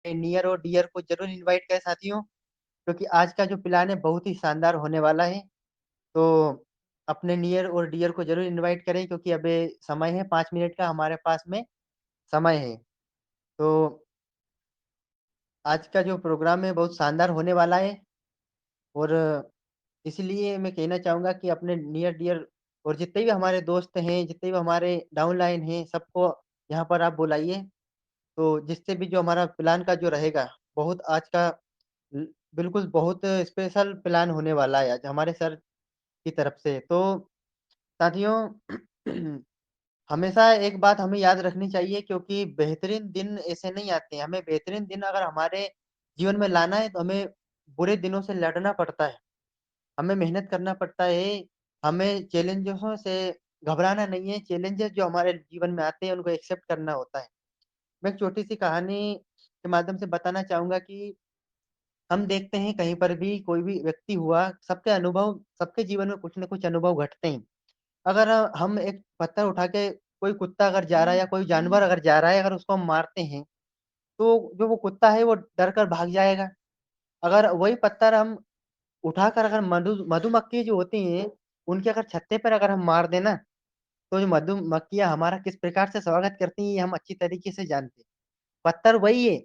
Near और dear को ज़रूर इनवाइट करें साथियों, क्योंकि आज का जो प्लान है बहुत ही शानदार होने वाला है। तो अपने नियर और डियर को ज़रूर इनवाइट करें क्योंकि अभी समय है 5 मिनट का हमारे पास में समय है। तो आज का जो प्रोग्राम है बहुत शानदार होने वाला है और इसलिए मैं कहना चाहूँगा कि अपने नियर डियर और जितने भी हमारे दोस्त हैं, जितने भी हमारे डाउनलाइन हैं, सबको यहाँ पर आप बुलाइए। तो जिससे भी जो हमारा प्लान का जो रहेगा, बहुत आज का ल बिल्कुल बहुत स्पेशल प्लान होने वाला है आज हमारे सर की तरफ से। तो साथियों हमेशा एक बात हमें याद रखनी चाहिए क्योंकि बेहतरीन दिन ऐसे नहीं आते हैं। हमें बेहतरीन दिन अगर हमारे जीवन में लाना है तो हमें बुरे दिनों से लड़ना पड़ता है। हमें मेहनत करना पड़ता है। हमें चैलेंजेसों से घबराना नहीं है। चैलेंजेस जो हमारे जीवन में आते हैं उनको एक्सेप्ट करना होता है। मैं एक छोटी-सी कहानी के माध्यम से बताना चाहूँगा कि हम देखते हैं कहीं पर भी कोई भी व्यक्ति हुआ, सबके जीवन में कुछ न कुछ अनुभव घटते हैं। अगर हम एक पत्थर उठा के कोई कुत्ता अगर जा रहा है या कोई जानवर अगर जा रहा है, अगर उसको हम मारते हैं, तो जो वो कुत्ता है वो डर कर भाग जाएगा। अगर वही पत्थर हम उठाकर अगर मधुमक्खी जो होती हैं, उनके अगर छत्ते पर अगर हम मार दें ना, तो जो मधुमक्खियाँ हमारा किस प्रकार से स्वागत करती हैं, ये हम अच्छी तरीके से जानते हैं। पत्थर वही है,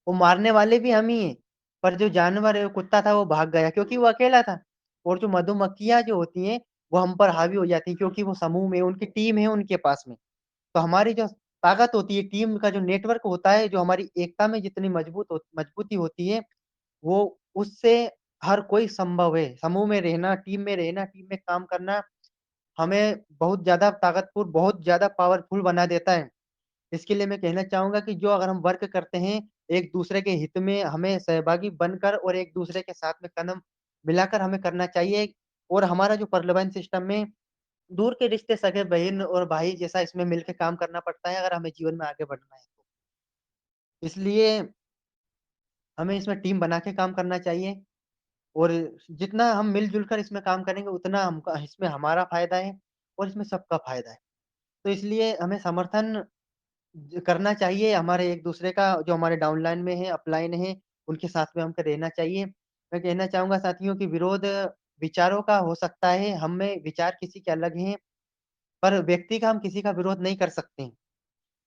वो मारने वाले भी हम ही हैं, पर जो जानवर है, वो कुत्ता था, वो भाग गया क्योंकि वो अकेला था और जो मधुमक्खियाँ जो होती हैं, वो हम पर हावी हो जाती हैं क्योंकि वो समूह में उनकी टीम है उनके पास में। तो हमारी जो ताकत होती है, टीम का जो नेटवर्क होता है, जो हमारी एकता में जितनी मजबूती होती है, वो उससे हर कोई संभव है। समूह में रहना, टीम में काम करना हमें बहुत ज़्यादा ताकतपूर्ण, बहुत ज़्यादा पावरफुल बना देता है। इसके लिए मैं कहना चाहूँगा कि जो अगर हम वर्क करते हैं, एक-दूसरे के हित में हमें सहभागी बनकर और एक-दूसरे के साथ में कदम मिलाकर हमें करना चाहिए और हमारा जो परिवहन सिस्टम में दूर के रिश्ते सगे बहन और भाई जैसा इसमें मिलके काम करना पड़ता है, अगर हमें जीवन में आगे बढ़ना है तो। इसलिए हमें इसमें टीम बना के काम करना चाहिए और जितना हम मिल-जुल कर इसमें काम करेंगे, उतना हमका इसमें हमारा फ़ायदा है और इसमें सबका फ़ायदा है। तो इसलिए हमें समर्थन करना चाहिए हमारे एक-दूसरे का जो हमारे डाउनलाइन में है, अपलाइन है, उनके साथ में हमको रहना चाहिए। मैं कहना चाहूँगा साथियों कि विरोध विचारों का हो सकता है, हम में विचार किसी के अलग हैं, पर व्यक्ति का हम किसी का विरोध नहीं कर सकते हैं।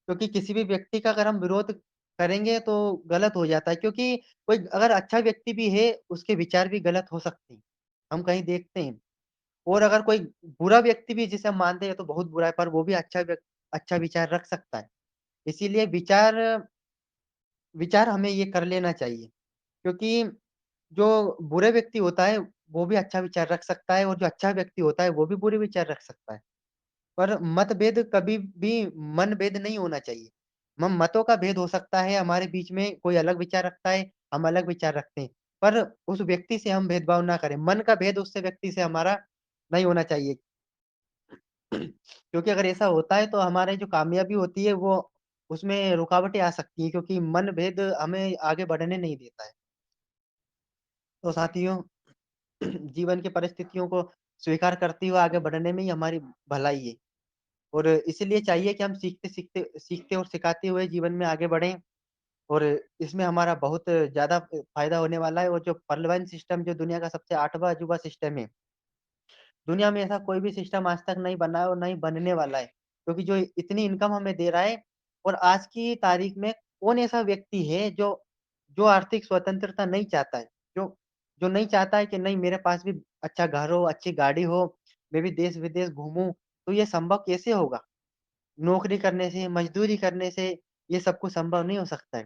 क्योंकि किसी भी व्यक्ति का अगर हम विरोध करेंगे तो गलत हो जाता है क्योंकि कोई अगर अच्छा व्यक्ति भी है, उसके विचार भी गलत हो सकते हैं। हम कहीं देखते हैं और अगर कोई बुरा व्यक्ति भी जिसे हम मानते हैं तो बहुत बुरा है, पर वो भी अच्छा विचार रख सकता है। इसीलिए विचार हमें ये कर लेना चाहिए, क्योंकि जो बुरे व्यक्ति होता है, वो भी अच्छा विचार रख सकता है और जो अच्छा व्यक्ति होता है, वो भी बुरे विचार रख सकता है। पर मतभेद कभी भी मनभेद नहीं होना चाहिए। म मतों का भेद हो सकता है, हमारे बीच में कोई अलग विचार रखता है, हम अलग विचार रखते हैं, पर उस व्यक्ति से हम भेदभाव ना करें। मन का भेद उससे व्यक्ति से हमारा नहीं होना चाहिए। क्योंकि अगर ऐसा होता है तो हमारी जो कामयाबी होती है वो उसमें रुकावटें आ सकती हैं क्योंकि मनभेद हमें आगे बढ़ने नहीं देता है। तो साथियों जीवन की परिस्थितियों को स्वीकार करते हुए आगे बढ़ने में ही हमारी भलाई है और इसीलिए चाहिए कि हम सीखते और सिखाते हुए जीवन में आगे बढ़ें और इसमें हमारा बहुत ज़्यादा फ़ायदा होने वाला है और जो परिवहन सिस्टम जो दुनिया का सबसे 8वाँ अजूबा सिस्टम है, दुनिया में ऐसा कोई भी सिस्टम आज तक नहीं बना है और नहीं बनने वाला है। क्योंकि जो इतनी इनकम हमें दे रहा है और आज की तारीख में कौन ऐसा व्यक्ति है जो जो आर्थिक स्वतंत्रता नहीं चाहता है? जो जो नहीं चाहता है कि नहीं मेरे पास भी अच्छा घर हो, अच्छी गाड़ी हो, मैं भी देश-विदेश घूमूँ, तो ये संभव कैसे होगा? नौकरी करने से, मज़दूरी करने से ये सब कुछ संभव नहीं हो सकता है।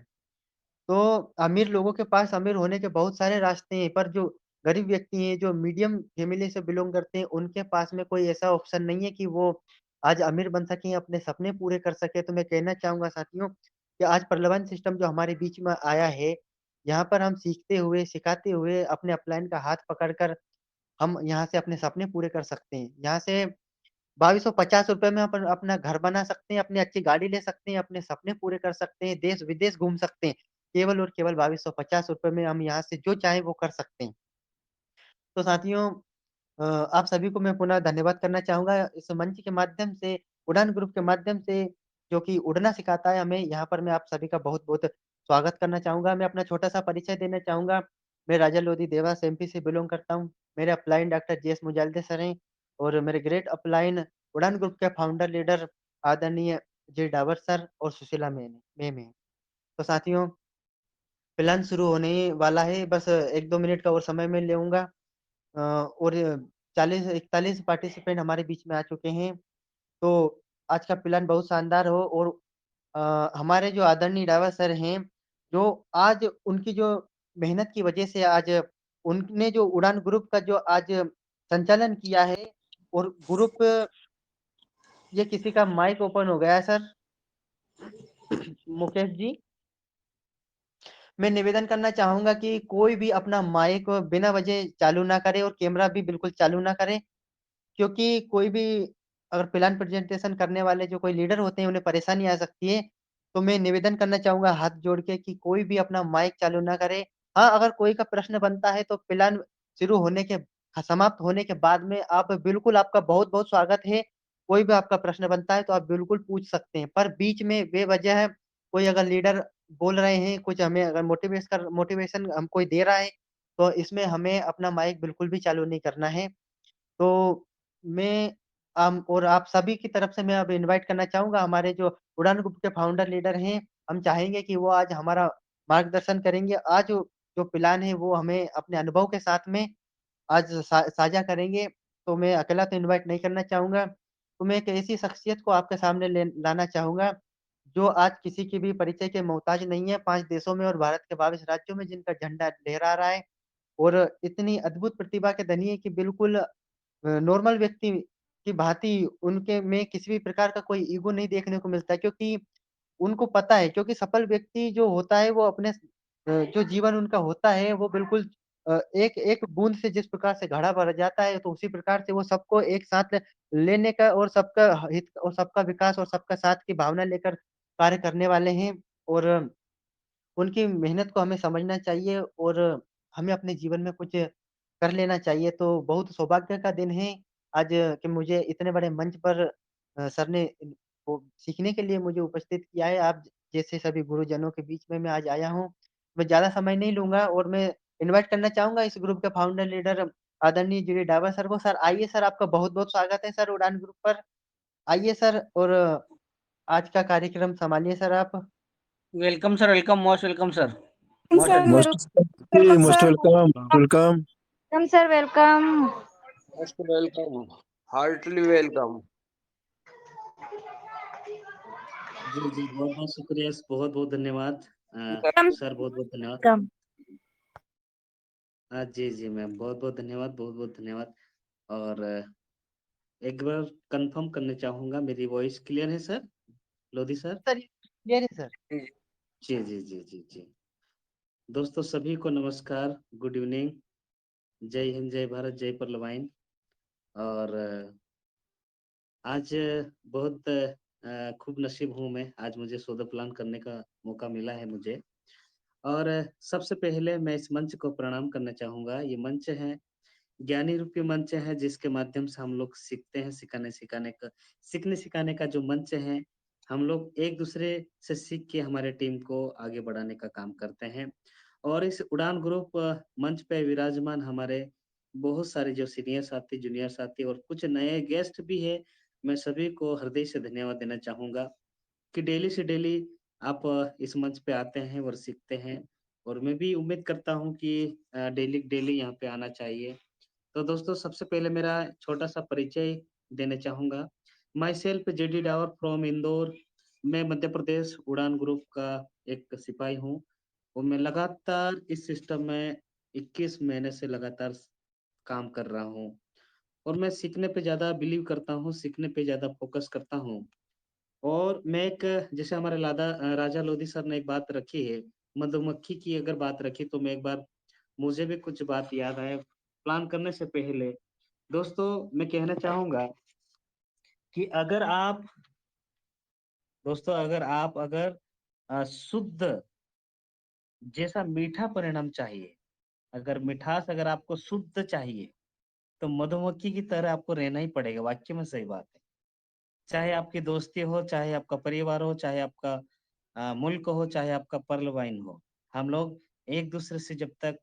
तो अमीर लोगों के पास अमीर होने के बहुत सारे रास्ते हैं, पर जो गरीब व्यक्ति हैं, जो मीडियम फैमिली से बिलॉन्ग करते हैं, उनके पास में कोई ऐसा ऑप्शन नहीं है कि वो आज अमीर बन सकें, अपने सपने पूरे कर सकें। तो मैं कहना चाहूँगा साथियों कि आज परिवहन सिस्टम जो हमारे बीच में आया है, यहाँ पर हम सीखते हुए, सिखाते हुए अपने अपलाइन का हाथ पकड़कर हम यहाँ से अपने सपने पूरे कर सकते हैं। यहाँ से ₹2250 में अपन अपना घर बना सकते हैं, अपनी अच्छी गाड़ी ले सकते हैं, अपने सपने पूरे कर सकते हैं, देश-विदेश घूम सकते हैं। केवल और केवल ₹2250 में हम यहाँ से जो चाहें वो कर सकते हैं। तो साथियों आप सभी को मैं पुनः धन्यवाद करना चाहूँगा इस मंच के माध्यम से, उड़ान ग्रुप के माध्यम से जो कि उड़ना सिखाता है हमें, यहाँ पर मैं आप सभी का बहुत-बहुत स्वागत करना चाहूँगा। मैं अपना छोटा-सा परिचय देना चाहूँगा। मैं राजा लोधी देवास एमपी से बिलॉन्ग करता हूँ। मेरे upline doctor JS Mujalde sir हैं और मेरे ग्रेट अपलाइन उड़ान ग्रुप के फाउंडर लीडर आदरणीय जे डावर सर और सुशीला मैम हैं। तो साथियों, प्लान शुरू होने ही वाला है, बस 1-2 मिनट का और समय मैं लूँगा। और 40-41 पार्टिसिपेंट हमारे बीच में आ चुके हैं। तो आज का प्लान बहुत शानदार हो और हमारे जो आदरणीय डावर सर हैं, जो आज उनकी जो मेहनत की वजह से आज उनने जो उड़ान ग्रुप का जो आज संचालन किया है और ग्रुप ये किसी का माइक ओपन हो गया है सर। मुकेश जी, मैं निवेदन करना चाहूँगा कि कोई भी अपना माइक बिना वजह चालू ना करे और कैमरा भी बिल्कुल चालू ना करे। क्योंकि कोई भी अगर प्लान प्रेजेंटेशन करने वाले जो कोई लीडर होते हैं, उन्हें परेशानी आ सकती है। तो मैं निवेदन करना चाहूँगा हाथ जोड़ के कि कोई भी अपना माइक चालू ना करे। हाँ, अगर कोई का प्रश्न बनता है तो प्लान शुरू होने के समाप्त होने के बाद में आप बिल्कुल आपका बहुत-बहुत स्वागत है। कोई भी आपका प्रश्न बनता है तो आप बिल्कुल पूछ सकते हैं। पर बीच में बेवजह कोई अगर लीडर बोल रहे हैं, कुछ हमें अगर मोटिवेशन हम कोई दे रहा है, तो इसमें हमें अपना माइक बिल्कुल भी चालू नहीं करना है। तो मैं और आप सभी की तरफ से मैं अब इनवाइट करना चाहूँगा हमारे जो उड़ान ग्रुप के फाउंडर लीडर हैं, हम चाहेंगे कि वो आज हमारा मार्गदर्शन करेंगे। आज जो प्लान है वो हमें अपने अनुभव के साथ में आज साझा करेंगे। तो मैं अकेला तो इनवाइट नहीं करना चाहूँगा। तो मैं एक ऐसी शख्सियत को आपके सामने लाना चाहूँगा, जो आज किसी की भी परिचय के मोहताज नहीं है, 5 देशों में और भारत के 22 राज्यों में जिनका झंडा लहरा रहा है और इतनी अद्भुत प्रतिभा के धनी है कि बिल्कुल नॉर्मल व्यक्ति की भाँति उनके में किसी भी प्रकार का कोई ईगो नहीं देखने को मिलता है क्योंकि उनको पता है क्योंकि सफल व्यक्ति जो होता है वो अपने जो जीवन उनका होता है वो बिल्कुल एक एक बूँद से जिस प्रकार से घड़ा भर जाता है तो उसी प्रकार से वो सबको एक साथ लेने का और सबका हित और सबका विकास और सबका साथ की भावना लेकर कार्य करने वाले हैं और उनकी मेहनत को हमें समझना चाहिए और हमें अपने जीवन में कुछ कर लेना चाहिए। तो बहुत सौभाग्य का दिन है आज कि मुझे इतने बड़े मंच पर सर ने वो सीखने के लिए मुझे उपस्थित किया है। आप जैसे सभी गुरुजनों के बीच में मैं आज आया हूँ। मैं ज़्यादा समय नहीं लूँगा और मैं इनवाइट करना चाहूँगा इस ग्रुप के फाउंडर लीडर आदरणीय जी. डी. डावर सर को। सर आइए सर, आपका बहुत-बहुत स्वागत है सर उड़ान ग्रुप पर। आइए सर और आज का कार्यक्रम सँभालिए सर आप। Welcome sir, welcome, most welcome sir. Most Sir, welcome, welcome, Most sir. welcome. Welcome. Welcome, sir. Welcome. Most welcome. Heartily welcome. जी, बहुत-बहुत शुक्रिया, बहुत-बहुत धन्यवाद। Welcome. सर बहुत-बहुत धन्यवाद। Welcome. जी, मैम बहुत-बहुत धन्यवाद, बहुत-बहुत धन्यवाद और एक बार कन्फर्म करना चाहूँगा मेरी वॉइस क्लियर है sir? Lodhi sir? Sir clear है सर। जी। दोस्तों सभी को नमस्कार, गुड इवनिंग, जय हिंद, जय भारत, जय परलवाइन और आज बहुत खूब नसीब हूँ मैं, आज मुझे सोलो प्लान करने का मौका मिला है मुझे और सबसे पहले मैं इस मंच को प्रणाम करना चाहूँगा। ये मंच है, ज्ञानी रूपी मंच है जिसके माध्यम से हम लोग सीखते हैं, सीखने-सिखाने का जो मंच है, हम लोग एक-दूसरे से सीख के हमारे टीम को आगे बढ़ाने का काम करते हैं। और इस उड़ान ग्रुप मंच पे विराजमान हमारे बहुत सारे जो सीनियर साथी, जूनियर साथी और कुछ नए गेस्ट भी हैं, मैं सभी को हृदय से धन्यवाद देना चाहूँगा कि डेली से डेली आप इस मंच पे आते हैं और सीखते हैं और मैं भी उम्मीद करता हूँ कि डेली डेली यहाँ पे आना चाहिए। तो दोस्तों सबसे पहले मेरा छोटा-सा परिचय देना चाहूँगा। Myself JD Dawar from Indore. मैं मध्य प्रदेश उड़ान ग्रुप का एक सिपाही हूँ और मैं लगातार इस सिस्टम में 21 महीने से लगातार काम कर रहा हूँ और मैं सीखने पे ज़्यादा बिलीव करता हूँ, सीखने पे ज़्यादा फ़ोकस करता हूँ। और मैं एक जैसे हमारे राजा लोधी सर ने एक बात रखी है, मधुमक्खी की अगर बात रखी तो मैं एक बार मुझे भी कुछ बात याद आए प्लान करने से पहले। दोस्तों मैं कहना चाहूँगा कि अगर शुद्ध जैसा मीठा परिणाम चाहिए, अगर मिठास अगर आपको शुद्ध चाहिए, तो मधुमक्खी की तरह आपको रहना ही पड़ेगा, वाक़ई में सही बात है। चाहे आपकी दोस्ती हो, चाहे आपका परिवार हो, चाहे आपका मुल्क हो चाहे आपका पर्ल वाइन हो, हम लोग एक दूसरे से जब तक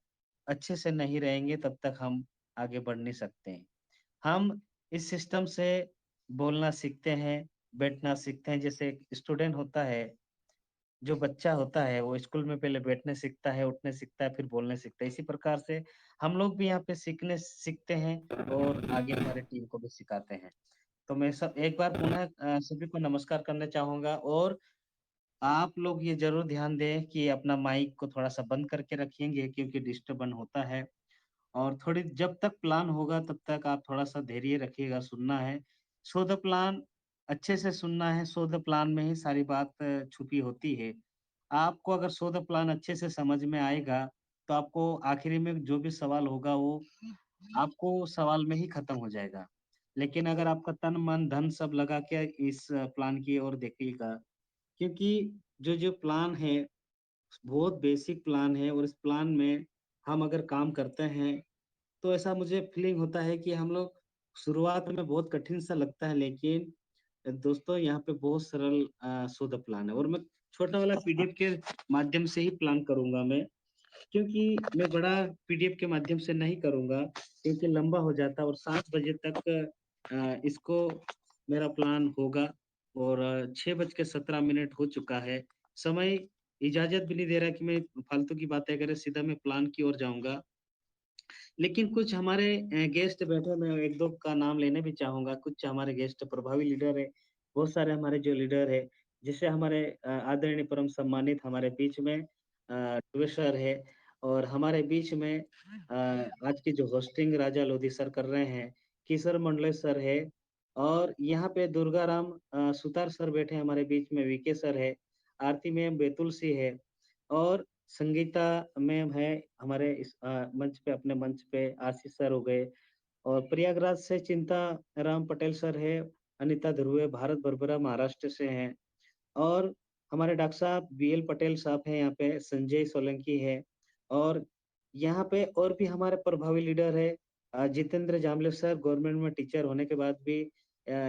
अच्छे से नहीं रहेंगे तब तक हम आगे बढ़ नहीं सकते हैं। हम इस सिस्टम से बोलना सीखते हैं, बैठना सीखते हैं। जैसे एक स्टूडेंट होता है, जो बच्चा होता है वो स्कूल में पहले बैठने सीखता है, उठने सीखता है, फिर बोलने सीखता है। इसी प्रकार से हम लोग भी यहाँ पे सीखने सीखते हैं और आगे हमारे टीम को भी सिखाते हैं। तो मैं सब एक बार पुनः सभी को नमस्कार करना चाहूँगा और आप लोग ये ज़रूर ध्यान दें कि अपना माइक को थोड़ा-सा बंद करके रखेंगे क्योंकि डिस्टर्बन होता है। और थोड़ी जब तक प्लान होगा तब तक आप थोड़ा-सा धैर्य रखिएगा, सुनना है। सो द प्लान अच्छे से सुनना है, सो द प्लान में ही सारी बात छुपी होती है। आपको अगर सो द प्लान अच्छे से समझ में आएगा, तो आपको आखिरी में जो भी सवाल होगा वो आपको सवाल में ही खत्म हो जाएगा। लेकिन अगर आपका तन, मन, धन सब लगा के इस प्लान की ओर देखिएगा, क्योंकि जो प्लान है बहुत बेसिक प्लान है और इस प्लान में हम अगर काम करते हैं तो ऐसा मुझे फीलिंग होता है कि हम लोग शुरुआत में बहुत कठिन सा लगता है लेकिन दोस्तों यहाँ पे बहुत सरल शुद्ध प्लान है और मैं छोटा वाला पीडीएफ के माध्यम से ही प्लान करूंगा मैं क्योंकि मैं बड़ा पीडीएफ के माध्यम से नहीं करूंगा क्योंकि लंबा हो जाता है और 7 बजे तक इसको मेरा प्लान होगा और 6:17 हो चुका है। समय इजाजत भी नहीं दे रहा कि मैं फालतू की बातें करे सीधा मैं प्लान की ओर जाऊंगा। लेकिन कुछ हमारे गेस्ट बैठे मैं 1-2 का नाम लेने भी चाहूँगा। कुछ हमारे गेस्ट प्रभावी लीडर हैं, बहुत सारे हमारे जो लीडर हैं, जैसे हमारे आदरणीय परम सम्मानित हमारे बीच में दुबे सर है और हमारे बीच में आज की जो होस्टिंग राजा लोधी सर कर रहे हैं, किशोर मंडले सर है और यहाँ पे दुर्गाराम सुतार सर बैठे हैं हमारे बीच में, वीके सर है, आरती मैम, बैतुल सी है और संगीता मैम है हमारे इस मंच पे अपने मंच पे आशीष सर हो गए और प्रयागराज से चिंता राम पटेल सर है, अनिता ध्रुवे भारत बरबरा महाराष्ट्र से हैं और हमारे डॉक्टर साहब बीएल पटेल साहब हैं यहाँ पे, संजय सोलंकी है और यहाँ पे और भी हमारे प्रभावी लीडर है जितेंद्र जामले सर गवर्नमेंट में टीचर होने के बाद भी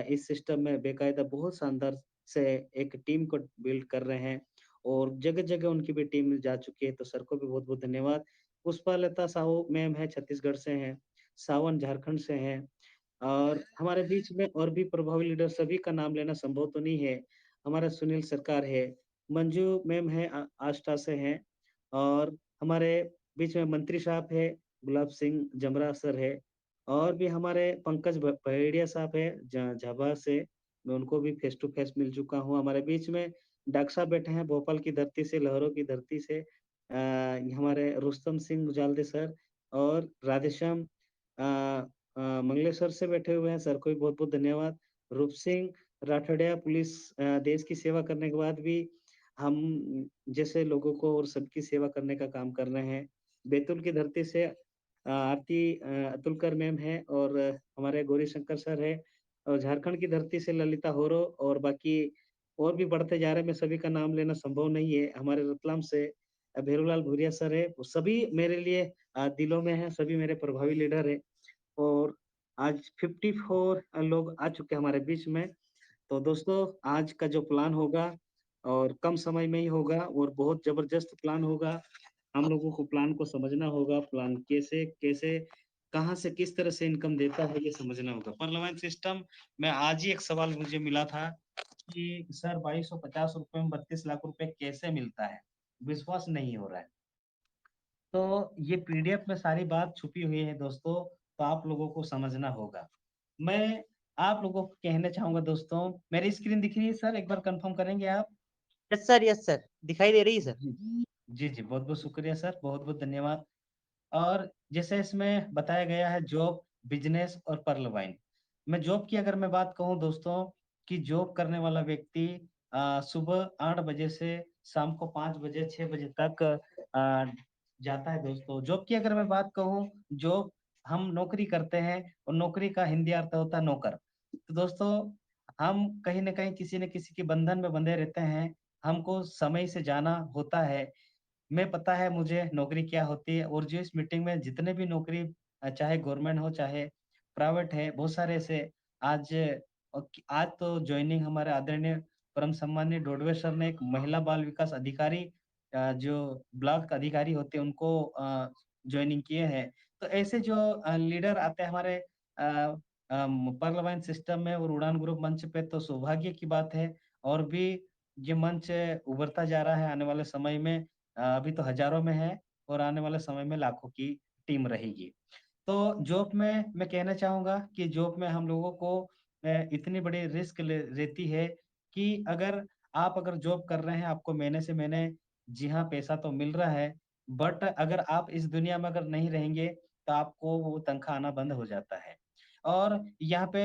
इस सिस्टम में बेकायदा बहुत शानदार से एक टीम को बिल्ड कर रहे हैं और जगह-जगह उनकी भी टीम जा चुकी है, तो सर को भी बहुत-बहुत धन्यवाद। पुष्पलता साहू मैम है छत्तीसगढ़ से हैं, सावन झारखंड से हैं और हमारे बीच में और भी प्रभावी लीडर सभी का नाम लेना संभव तो नहीं है। हमारा सुनील सरकार है, मंजू मैम है आष्टा से हैं और हमारे बीच में मंत्री साहब है, गुलाब सिंह जमरा सर है और भी हमारे पंकज पहेड़िया साहब है झाबा से, मैं उनको भी फेस टू फेस मिल चुका हूँ। हमारे बीच में डॉक्टर साहब बैठे हैं भोपाल की धरती से, लहरों की धरती से हमारे रुस्तम सिंह मुजालदे सर और राधेश्याम मंगलेश्वर से बैठे हुए हैं, सर को भी बहुत-बहुत धन्यवाद। रूप सिंह राठौड़िया पुलिस देश की सेवा करने के बाद भी हम जैसे लोगों को और सबकी सेवा करने का काम कर रहे हैं। बैतूल की धरती से आरती अतुलकर मैम है और हमारे गौरीशंकर सर है और झारखंड की धरती से ललिता होरो और बाकी और भी बढ़ते जा रहे हैं, मैं सभी का नाम लेना संभव नहीं है। हमारे रतलाम से भैरूलाल भूरिया सर है, वो सभी मेरे लिए दिलों में हैं, सभी मेरे प्रभावी लीडर हैं और आज 54 लोग आ चुके हैं हमारे बीच में। तो दोस्तों आज का जो प्लान होगा और कम समय में ही होगा और बहुत ज़बरदस्त प्लान होगा। हम लोगों को प्लान को समझना होगा, प्लान कैसे कैसे कहाँ से किस तरह से इनकम देता है ये समझना होगा। पार्लियामेंट सिस्टम में आज ही एक सवाल मुझे मिला था कि सर 2250 रुपए में 32 लाख रुपए कैसे मिलता है? विश्वास नहीं हो रहा है। तो ये पीडीएफ में सारी बात छुपी हुई है दोस्तों, तो आप लोगों को समझना होगा। मैं आप लोगों को कहना चाहूँगा दोस्तों, मेरी स्क्रीन दिख रही है सर? एक बार कंफर्म करेंगे आप? यस सर, दिखाई दे रही है सर। जी, जी, बहुत-बहुत शुक्रिया सर, बहुत-बहुत धन्यवाद। और जैसे इसमें बताया गया है जॉब, बिज़नेस और पर्ल वाइन। मैं जॉब की अगर मैं बात कहूँ दोस्तों कि जॉब करने वाला व्यक्ति सुबह 8 बजे से शाम को 5 बजे, 6 बजे तक अ, जाता है दोस्तों। जॉब की अगर मैं बात कहूँ, जॉब हम नौकरी करते हैं और नौकरी का हिंदी अर्थ होता है नौकर। तो दोस्तों हम कहीं न कहीं किसी न किसी के बंधन में बंधे रहते हैं, हमको समय से जाना होता है। मैं पता है मुझे नौकरी क्या होती है और जो इस मीटिंग में जितने भी नौकरी चाहे गवर्नमेंट हो चाहे प्राइवेट है, बहुत सारे ऐसे आज आज तो जॉइनिंग हमारे आदरणीय परम सम्मानीय डोडवे सर ने एक महिला बाल विकास अधिकारी जो ब्लॉक अधिकारी होते हैं उनको ज्वाइनिंग किए हैं। तो ऐसे जो लीडर आते हैं हमारे पार्लियामेंट सिस्टम में और उड़ान ग्रुप मंच पे, तो सौभाग्य की बात है। और भी ये मंच उभरता जा रहा है आने वाले समय में। अभी तो हजारों में है और आने वाले समय में लाखों की टीम रहेगी। तो जॉब में मैं कहना चाहूँगा कि जॉब में हम लोगों को इतनी बड़ी रिस्क रहती है कि अगर जॉब कर रहे हैं, आपको महीने से महीने, जी हाँ, पैसा तो मिल रहा है, बट अगर आप इस दुनिया में अगर नहीं रहेंगे, तो आपको वो तनख्वाह आना बंद हो जाता है। और यहाँ पे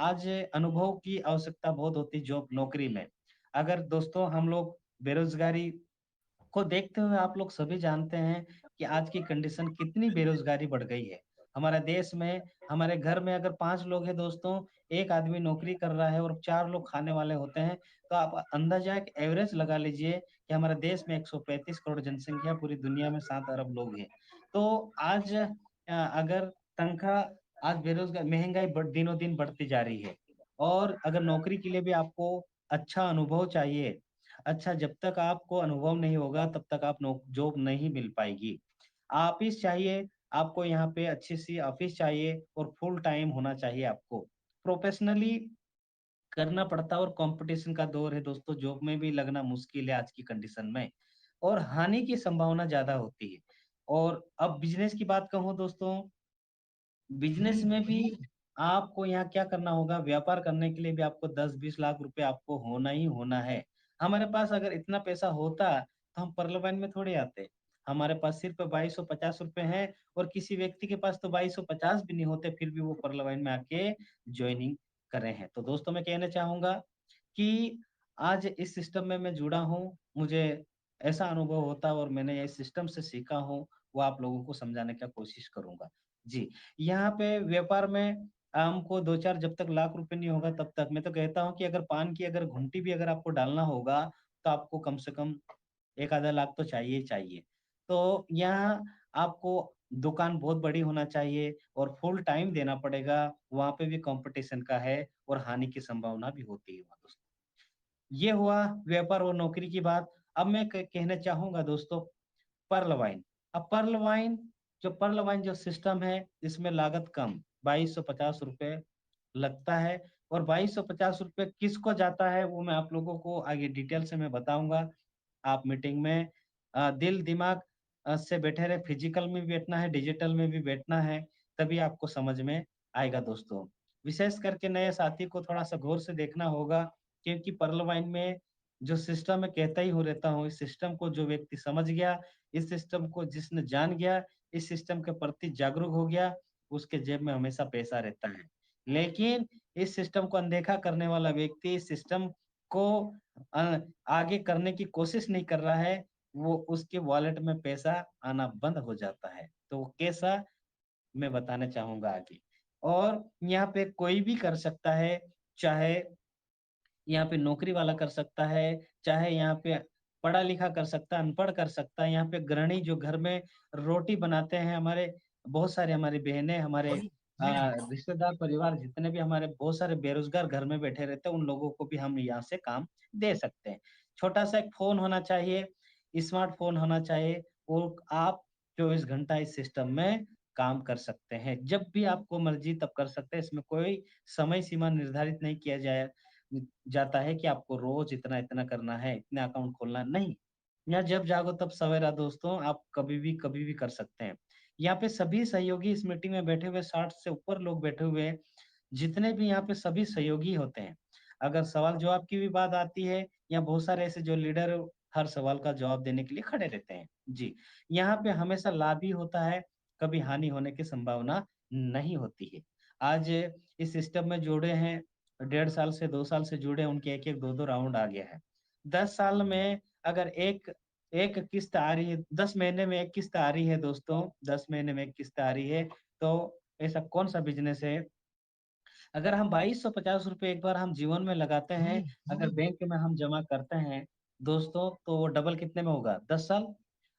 आज अनुभव की आवश्यकता बहुत होती है जॉब नौकरी में। अगर दोस्तों हम लोग बेरोजगारी को देखते हुए, आप लोग सभी जानते हैं कि आज की कंडीशन कितनी बेरोजगारी बढ़ गई है। हमारे देश में, हमारे घर में अगर 5 लोग हैं दोस्तों, 1 आदमी नौकरी कर रहा है और 4 लोग खाने वाले होते हैं, तो आप अंदाजा एक एवरेज लगा लीजिए कि हमारे देश में 135 करोड़ जनसंख्या, पूरी दुनिया में 7 अरब लोग हैं। तो आज अगर तनख्वाह, आज बेरोजगार महँगाई दिनों-दिन बढ़ती जा रही है। और अगर नौकरी के लिए भी आपको अच्छा अनुभव चाहिए, अच्छा, जब तक आपको अनुभव नहीं होगा तब तक आप नौक जॉब नहीं मिल पाएगी। ऑफ़िस चाहिए, आपको यहाँ पे अच्छी-सी ऑफ़िस चाहिए और फुल टाइम होना चाहिए आपको। प्रोफ़ेशनली करना पड़ता है और कॉम्पिटिशन का दौर है दोस्तों, जॉब में भी लगना मुश्किल है आज की कंडीशन में और हानि की संभावना ज़्यादा होती है। और अब बिज़नेस की बात कहूँ दोस्तों, बिज़नेस में भी आपको यहाँ क्या करना होगा, व्यापार करने के लिए भी आपको 10-20 लाख रुपए आपको होना ही होना है। हमारे पास अगर इतना पैसा होता, तो हम पार्लियामेंट में थोड़ी आते। हमारे पास सिर्फ 2250 रुपए हैं और किसी व्यक्ति के पास तो 2250 भी नहीं होते, फिर भी वो पार्लियामेंट में आके जॉइनिंग कर रहे हैं। तो दोस्तों मैं कहना चाहूँगा कि आज इस सिस्टम में मैं जुड़ा हूँ, मुझे ऐसा अनुभव होता है और मैंने इस सिस्टम से सीखा हूँ, वो आप लोगों को समझाने का कोशिश करूँगा। जी। यहाँ पे व्यापार में हमको 2-4 जब तक लाख रुपए नहीं होगा तब तक मैं तो कहता हूँ कि अगर पान की अगर घुंटी भी अगर आपको डालना होगा, तो आपको कम से कम 1 आधा लाख तो चाहिए ही चाहिए। तो यहाँ आपको दुकान बहुत बड़ी होना चाहिए और फुल टाइम देना पड़ेगा, वहाँ पे भी कॉम्पिटिशन का है और हानि की संभावना भी होती है वहाँ दोस्तों। ये हुआ व्यापार और नौकरी की बात। अब मैं कहना चाहूँगा दोस्तों, पर्ल वाइन। अब पर्ल वाइन जो सिस्टम है, इसमें लागत कम, ₹2250 लगता है और ₹2250 किसको जाता है, वो मैं आप लोगों को आगे डिटेल से मैं बताऊँगा। आप मीटिंग में दिल दिमाग से बैठे रहे, फिजिकल में भी बैठना है, डिजिटल में भी बैठना है, तभी आपको समझ में आएगा दोस्तों। विशेष करके नए साथी को थोड़ा-सा गौर से देखना होगा, क्योंकि पर्ल वाइन में जो सिस्टम मैं कहता ही हूँ रहता हूँ, इस सिस्टम को जो व्यक्ति समझ गया, इस सिस्टम को जिसने जान गया, इस सिस्टम के प्रति जागरूक हो गया, उसके जेब में हमेशा पैसा रहता है। लेकिन इस सिस्टम को अनदेखा करने वाला व्यक्ति, इस सिस्टम को अ, आगे करने की कोशिश नहीं कर रहा है, वो उसके वॉलेट में पैसा आना बंद हो जाता है। तो वो कैसा, मैं बताना चाहूँगा आगे। और यहाँ पे कोई भी कर सकता है, चाहे यहाँ पे नौकरी वाला कर सकता है, चाहे यहाँ पे पढ़ा-लिखा कर सकता है, अनपढ़ कर सकता है। यहाँ पे गृहिणी जो घर में रोटी बनाते हैं, बहुत सारे हमारी बहनें, हमारे रिश्तेदार परिवार जितने भी हमारे बहुत सारे बेरोज़गार घर में बैठे रहते हैं, उन लोगों को भी हम यहाँ से काम दे सकते हैं। छोटा-सा एक फ़ोन होना चाहिए, स्मार्टफ़ोन होना चाहिए और आप 24 घंटा इस सिस्टम में काम कर सकते हैं। जब भी आपको मर्ज़ी तब कर सकते हैं, इसमें कोई समय सीमा निर्धारित नहीं किया जाता है कि आपको रोज इतना-इतना करना है, इतना अकाउंट खोलना है, नहीं। यहाँ जब जागो तब सवेरा दोस्तों, आप कभी भी कर सकते हैं। यहाँ पे सभी सहयोगी इस मीटिंग में बैठे हुए 60 से ऊपर लोग बैठे हुए हैं, जितने भी यहाँ पे सभी सहयोगी होते हैं। अगर सवाल-जवाब की भी बात आती है, यहाँ बहुत सारे ऐसे जो लीडर हर सवाल का जवाब देने के लिए खड़े रहते हैं। जी, यहाँ पे हमेशा लाभ ही होता है, कभी हानि होने की संभावना नहीं होती है। आज इस सिस्टम में जुड़े हैं, 1.5 साल से 2 साल से जुड़े हैं, उनके 1-1, 2-2 राउंड आ गया है। 10 साल में अगर एक एक किस्त आ रही है, 10 महीने में 1 किस्त आ रही है दोस्तों, 10 महीने में 1 किस्त आ रही है, तो ऐसा कौन-सा बिज़नेस है, अगर हम ₹2250 एक बार हम जीवन में लगाते हैं, अगर बैंक में हम जमा करते हैं, दोस्तों, तो वो डबल कितने में होगा? 10 साल।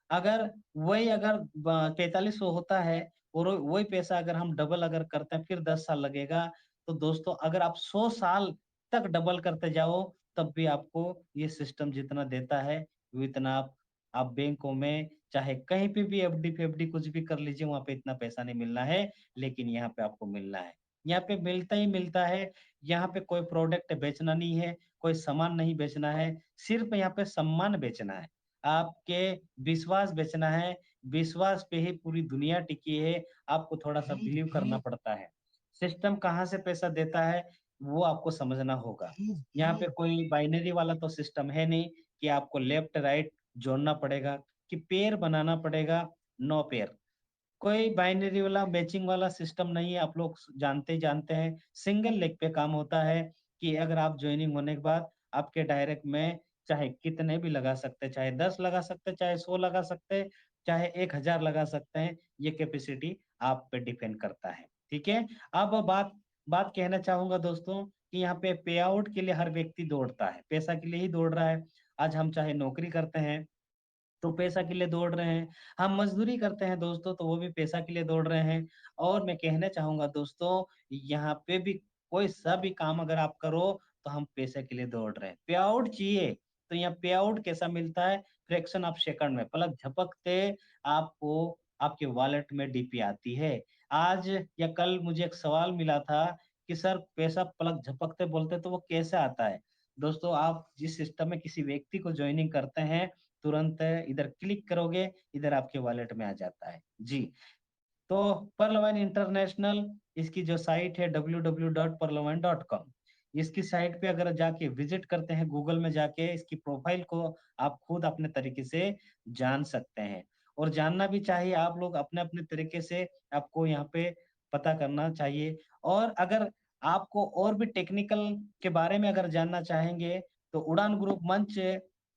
अगर वही अगर ब 4300 होता है और वही पैसा अगर हम डबल अगर करते हैं, फिर 10 साल लगेगा। तो दोस्तों, अगर आप 100 साल तक डबल करते जाओ, तब भी आपको ये सिस्टम जितना देता है वो इतना आप बैंकों में चाहे कहीं पे भी एफडी फेफडी कुछ भी कर लीजिए, वहाँ पे इतना पैसा नहीं मिलना है, लेकिन यहाँ पे आपको मिलना है। यहाँ पे मिलता ही मिलता है। यहाँ पे कोई प्रोडक्ट बेचना नहीं है, कोई सामान नहीं बेचना है, सिर्फ यहाँ पे सम्मान बेचना है, आपके विश्वास बेचना है। विश्वास पे ही पूरी दुनिया टिकी है। आपको थोड़ा-सा बिलीव करना पड़ता है। सिस्टम कहाँ से पैसा देता है, वो आपको समझना होगा। यहाँ पे कोई बाइनरी वाला तो सिस्टम है नहीं कि आपको लेफ्ट राइट जोड़ना पड़ेगा, कि पेयर बनाना पड़ेगा, नो पेयर। कोई बाइनरी वाला मैचिंग वाला सिस्टम नहीं है, आप लोग जानते ही जानते हैं। सिंगल लेग पे काम होता है कि अगर आप जॉइनिंग होने के बाद आपके डायरेक्ट में चाहे कितने भी लगा सकते हैं, चाहे 10 लगा सकते हैं, चाहे 100 लगा सकते हैं, चाहे 1000 लगा सकते हैं, ये कैपेसिटी आप पे डिपेंड करता है। ठीक है? अब बात बात कहना चाहूँगा दोस्तों कि यहाँ पे पे आउट के लिए हर व्यक्ति दौड़ता है, पैसा के लिए ही दौड़ रहा है। आज हम चाहे नौकरी करते हैं तो पैसा के लिए दौड़ रहे हैं। हम मज़दूरी करते हैं दोस्तों, तो वो भी पैसा के लिए दौड़ रहे हैं। और मैं कहना चाहूँगा दोस्तों, यहाँ पे भी कोई सा भी काम अगर आप करो, तो हम पैसे के लिए दौड़ रहे हैं। पे आउट चाहिए, तो यहाँ पे आउट कैसा मिलता है? फ्रैक्शन ऑफ सेकंड में, पलक झपकते आपको आपके वॉलेट में डीपी आती है। आज या कल मुझे एक सवाल मिला था कि सर पैसा पलक झपकते बोलते तो वो कैसे आता है? दोस्तों, आप जिस सिस्टम में किसी व्यक्ति को जॉइनिंग करते हैं, तुरंत इधर क्लिक करोगे, इधर आपके वॉलेट में आ जाता है। जी, तो पर्लवाइन इंटरनेशनल इसकी जो साइट है www.perlwine.com, इसकी साइट पे अगर जाके विजिट करते हैं, गूगल में जाके इसकी प्रोफाइल को आप खुद अपने तरीके से जान सकते हैं। और जानना भी चाहिए, आप लोग अपने-अपने तरीके से आपको यहाँ पे पता करना चाहिए। और अगर आपको और भी टेक्निकल के बारे में अगर जानना चाहेंगे, तो उड़ान ग्रुप मंच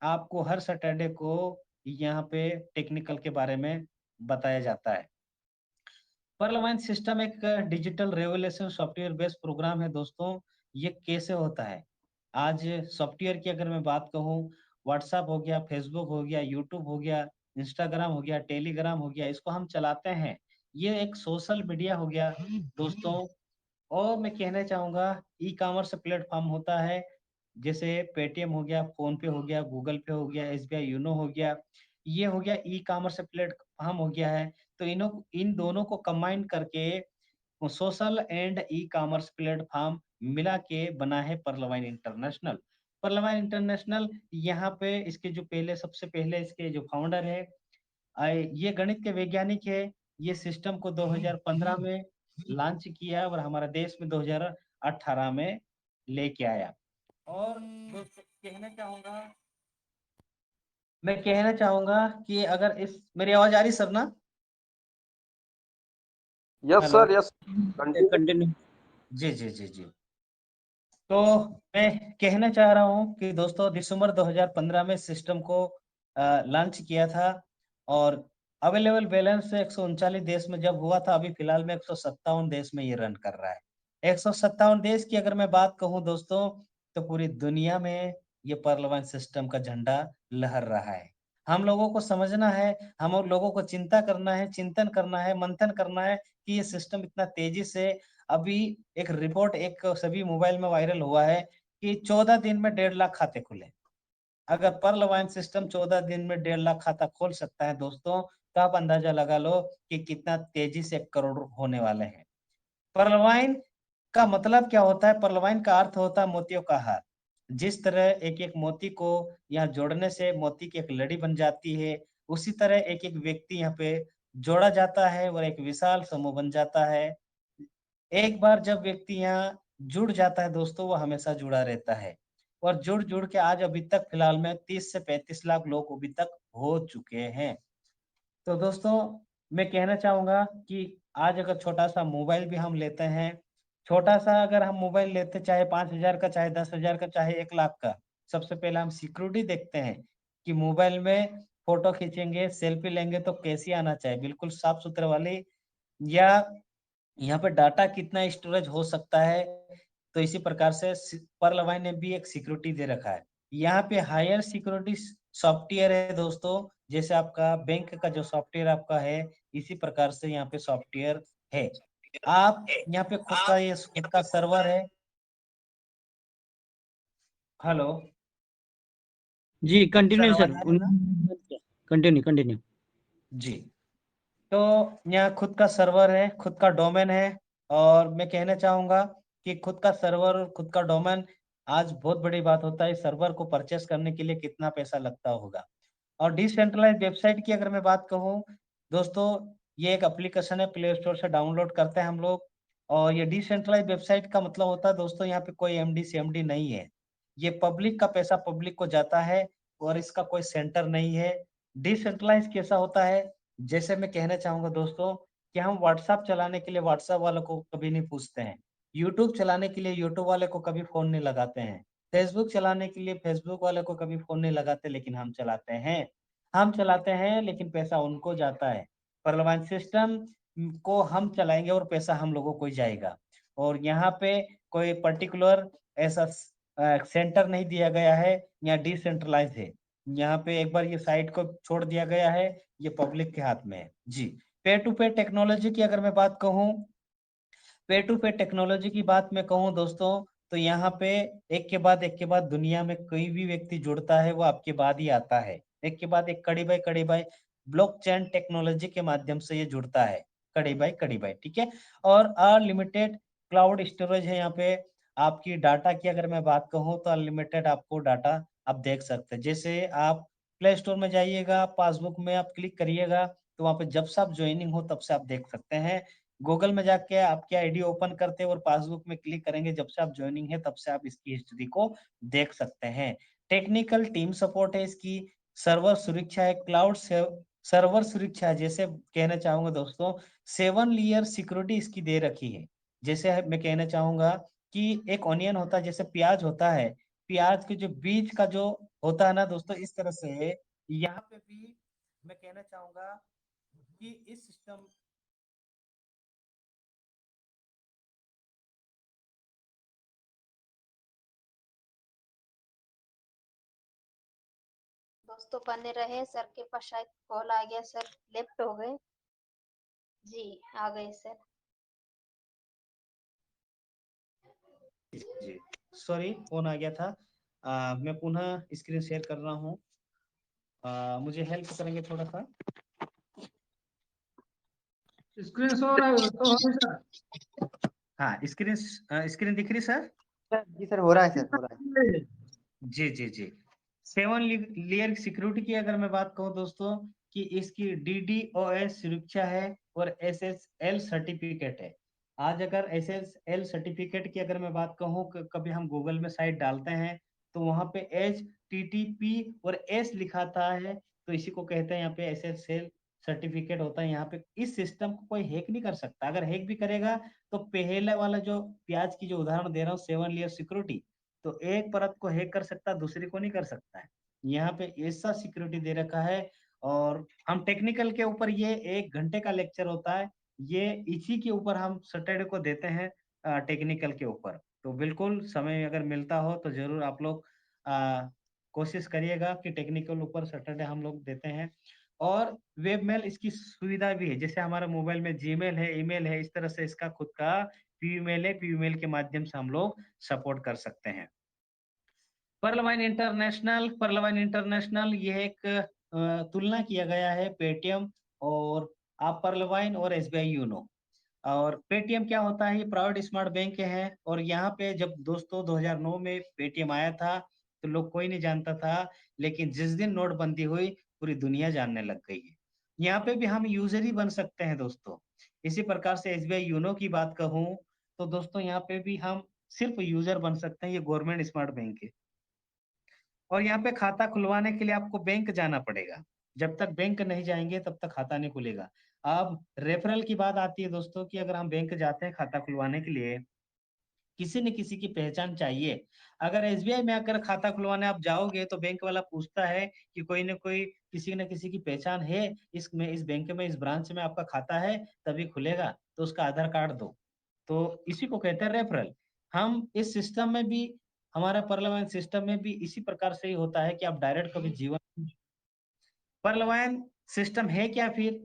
आपको हर सैटरडे को यहाँ पे टेक्निकल के बारे में बताया जाता है। पर्लवाइन सिस्टम एक digital revolution software based program है दोस्तों। ये कैसे होता है? आज सॉफ्टवेयर की अगर मैं बात कहूँ, व्हाट्सएप हो गया, फेसबुक हो गया, यूट्यूब हो गया, इंस्टाग्राम हो गया, टेलीग्राम हो गया, इसको हम चलाते हैं। ये एक सोशल मीडिया हो गया दोस्तों। और मैं कहना चाहूँगा ई-कॉमर्स प्लेटफ़ॉर्म होता है, जैसे पेटीएम हो गया, फ़ोन पे हो गया, गूगल पे हो गया, एसबीआई यूनो हो गया। ये हो गया ई-कॉमर्स प्लेटफ़ॉर्म हो गया है। तो इन दोनों को कंबाइन करके वो सोशल एंड ई-कॉमर्स प्लेटफ़ॉर्म मिला के बना है पर्लवाइन इंटरनेशनल। पर्लवाइन इंटरनेशनल यहाँ पे इसके जो पहले सबसे पहले इसके जो फाउंडर है ये गणित के वैज्ञानिक है। ये सिस्टम को 2015 में लॉन्च किया और हमारा देश में 2018 में लेके आया। और दोस्तों कहना चाहूँगा कि अगर इस मेरी आवाज़ आ रही सर ना? Yes, hello. sir. Yes. Continue. Continue. जी, जी, जी, जी। तो मैं कहना चाह रहा हूँ कि दोस्तों दिसंबर 2015 में सिस्टम को लॉन्च किया था और अवेलेबल बैलेंस 139 देश में जब हुआ था, अभी फिलहाल में 157 देश में ये रन कर रहा है। 157 देश की अगर मैं बात कहूँ दोस्तों, तो पूरी दुनिया में ये पर्लवाइन सिस्टम का झंडा लहर रहा है। हम लोगों को समझना है, हम और लोगों को चिंता करना है, चिंतन करना है, मंथन करना है कि ये सिस्टम इतना तेजी से अभी एक रिपोर्ट एक सभी मोबाइल में वायरल हुआ है कि 14 दिन में 1.5 लाख खाते खुले। अगर पर्लवाइन सिस्टम 14 दिन में 1.5 लाख खाता खोल सकता है दोस्तों, तो आप अंदाजा लगा लो कि कितना तेजी से 1 करोड़ होने वाले हैं। पर्लवाइन का मतलब क्या होता है? पर्लवाइन का अर्थ होता है मोतियों का हार। जिस तरह एक-एक मोती को यहाँ जोड़ने से मोती की एक लड़ी बन जाती है, उसी तरह एक-एक व्यक्ति यहाँ पे जोड़ा जाता है और एक विशाल समूह बन जाता है। एक बार जब व्यक्ति यहाँ जुड़ जाता है दोस्तों, वो हमेशा जुड़ा रहता है और जुड़-जुड़ के आज अभी तक फिलहाल में 30 से 35 लाख लोग अभी तक हो चुके हैं। तो दोस्तों, मैं कहना चाहूँगा कि आज अगर छोटा-सा मोबाइल भी हम लेते हैं, छोटा-सा अगर हम मोबाइल लेते चाहे 5,000 का, चाहे 10,000 का, चाहे 1 लाख का, सबसे पहले हम सिक्योरिटी देखते हैं कि मोबाइल में फ़ोटो खींचेंगे, सेल्फी लेंगे तो कैसी आना चाहिए, बिल्कुल साफ-सुथरे वाली या यहाँ पे डाटा कितना स्टोरेज हो सकता है, तो इसी प्रकार से पर्लवाइन ने भी एक सिक्योरिटी दे रखा है। यहाँ पे हायर सिक्योरिटी सॉफ्टवेयर है दोस्तों, जैसे आपका बैंक का जो सॉफ्टवेयर आपका है, इसी प्रकार से यहाँ पे सॉफ्टवेयर है। आप यहाँ पे खुद का सर्वर है। हेलो जी कंटिन्यू सर, सर, आवाज आ रही है ना? Continue continue. जी। तो यहाँ खुद का सर्वर है, खुद का डोमेन है, और मैं कहना चाहूंगा कि खुद का सर्वर, खुद का डोमेन आज बहुत बड़ी बात होता है। सर्वर को परचेस करने के लिए कितना पैसा लगता होगा। और डिसेंट्रलाइज वेबसाइट की अगर मैं बात कहूँ दोस्तों, ये एक एप्लीकेशन है, प्ले स्टोर से डाउनलोड करते हैं हम लोग। और ये डिसेंट्रलाइज वेबसाइट का मतलब होता है दोस्तों, यहाँ पे कोई एमडी सीएमडी नहीं है। ये पब्लिक का पैसा पब्लिक को जाता है, और इसका कोई सेंटर नहीं है। डिसेंट्रलाइज कैसा होता है, जैसे मैं कहना चाहूंगा दोस्तों कि हम व्हाट्सएप चलाने के लिए व्हाट्सएप वालों को कभी नहीं पूछते हैं, यूट्यूब चलाने के लिए यूट्यूब वाले को कभी फोन नहीं लगाते हैं, फेसबुक चलाने के लिए फेसबुक वाले को कभी फोन नहीं लगाते, लेकिन हम चलाते हैं लेकिन पैसा उनको जाता है। परलवान सिस्टम को हम चलाएंगे और पैसा हम लोगों को ही जाएगा। और यहाँ पे कोई पर्टिकुलर ऐसा सेंटर नहीं दिया गया है, यहाँ डिसेंट्रलाइज है। यहाँ पे एक बार ये साइट को छोड़ दिया गया है, ये पब्लिक के हाथ में है जी। पे टू पे टेक्नोलॉजी की अगर मैं बात कहूँ, पे टू पे टेक्नोलॉजी की बात मैं कहूँ दोस्तों, तो यहाँ पे एक के बाद दुनिया में कोई भी व्यक्ति जुड़ता है वो आपके बाद ही आता है। एक के बाद एक, कड़ी बाई ब्लॉकचेन टेक्नोलॉजी के माध्यम से ये जुड़ता है, कड़ी बाई ठीक है। और अनलिमिटेड क्लाउड स्टोरेज है यहाँ पे। आपकी डाटा की अगर मैं बात कहूँ तो अनलिमिटेड आपको डाटा आप देख सकते हैं। जैसे आप प्ले स्टोर में जाइएगा, पासबुक में आप क्लिक करिएगा, तो वहाँ पे जब से आप ज्वाइनिंग हो तब से आप देख सकते हैं। गूगल में जाके आपकी आईडी ओपन करते हैं और पासबुक में क्लिक करेंगे, जब से आप ज्वाइनिंग है तब से आप इसकी हिस्ट्री को देख सकते हैं। टेक्निकल टीम सपोर्ट है इसकी, सर्वर सुरक्षा है, सर्वर सुरक्षा है। जैसे कहना चाहूंगा दोस्तों, 7 लेयर सिक्योरिटी इसकी दे रखी है। जैसे मैं कहना चाहूंगा कि एक ऑनियन होता है, जैसे प्याज होता है, प्याज के जो बीज का जो होता है ना दोस्तों, इस तरह से यहाँ पे भी मैं कहना चाहूंगा कि इस सिस्टम। दोस्तों बने रहे, सर के पास शायद कॉल आ गया, सर लेफ्ट हो गए। जी आ गए सर। जी सॉरी, फोन आ गया था। मैं पुनः स्क्रीन शेयर कर रहा हूँ। मुझे हेल्प करेंगे थोड़ा सा। स्क्रीन शो हो रहा है तो हो सर। हाँ, स्क्रीन स्क्रीन दिख रही सर? जी सर, हो रहा है सर, हो रहा है। जी जी जी। 7 लेयर सिक्योरिटी की अगर मैं बात कहूँ दोस्तों, कि इसकी DDoS सुरक्षा है और SSL सर्टिफिकेट है। आज अगर SSL सर्टिफिकेट की अगर मैं बात कहूँ, कभी हम गूगल में साइट डालते हैं तो वहां पे HTTP और S लिखाता है, तो इसी को कहते हैं यहाँ पे SSL सर्टिफिकेट होता है। यहाँ पे इस सिस्टम को कोई हैक नहीं कर सकता। अगर हैक भी करेगा तो पहले वाला जो प्याज की जो उदाहरण दे रहा हूँ, 7 लेयर सिक्योरिटी, तो एक परत को हैक कर सकता है, दूसरी को नहीं कर सकता है। यहाँ पे ऐसा सिक्योरिटी दे रखा है। और हम टेक्निकल के ऊपर, ये 1 घंटे का लेक्चर होता है, ये इसी के ऊपर हम सैटरडे को देते हैं, टेक्निकल के ऊपर। तो बिल्कुल समय अगर मिलता हो तो जरूर आप लोग कोशिश करिएगा कि टेक्निकल ऊपर सैटरडे हम लोग देते हैं। और वेब मेल इसकी सुविधा भी है, जैसे हमारा मोबाइल में जीमेल है, ईमेल है, इस तरह से इसका खुद का पीयूमेल है, पीयूमेल के माध्यम से हम लोग सपोर्ट कर सकते हैं। परलवाइन इंटरनेशनल ये एक तुलना किया गया है पेटीएम और आप परलवाइन और एसबीआई यूनो। और पेटीएम क्या होता है, ये प्राइवेट स्मार्ट बैंक है। और यहाँ पे जब दोस्तों 2009 में पेटीएम आया था तो लोग कोई नहीं जानता था, लेकिन जिस दिन नोटबंदी हुई पूरी दुनिया जानने लग गई है। यहाँ पे भी हम यूजर ही बन सकते हैं दोस्तों। इसी प्रकार से एसबीआई यूनो की बात कहूँ तो दोस्तों यहाँ पे भी हम सिर्फ यूजर बन सकते हैं, ये गवर्नमेंट स्मार्ट बैंक है। और यहाँ पे खाता खुलवाने के लिए आपको बैंक जाना पड़ेगा। जब तक बैंक नहीं जाएंगे तब तक खाता नहीं खुलेगा। अब रेफरल की बात आती है दोस्तों, कि अगर हम बैंक जाते हैं खाता खुलवाने के लिए, किसी न किसी की पहचान चाहिए। अगर एसबीआई में आकर खाता खुलवाने आप जाओगे तो बैंक वाला पूछता है कि कोई न कोई, किसी न किसी की पहचान है इसमें, इस बैंक में, इस ब्रांच में आपका खाता है तभी खुलेगा, तो उसका आधार कार्ड दो। तो इसी को कहते हैं रेफरल। हम इस सिस्टम में भी, हमारा पार्लियामेंट सिस्टम में भी इसी प्रकार से ही होता है कि आप डायरेक्ट कभी जीवन। पार्लियामेंट सिस्टम है क्या फिर?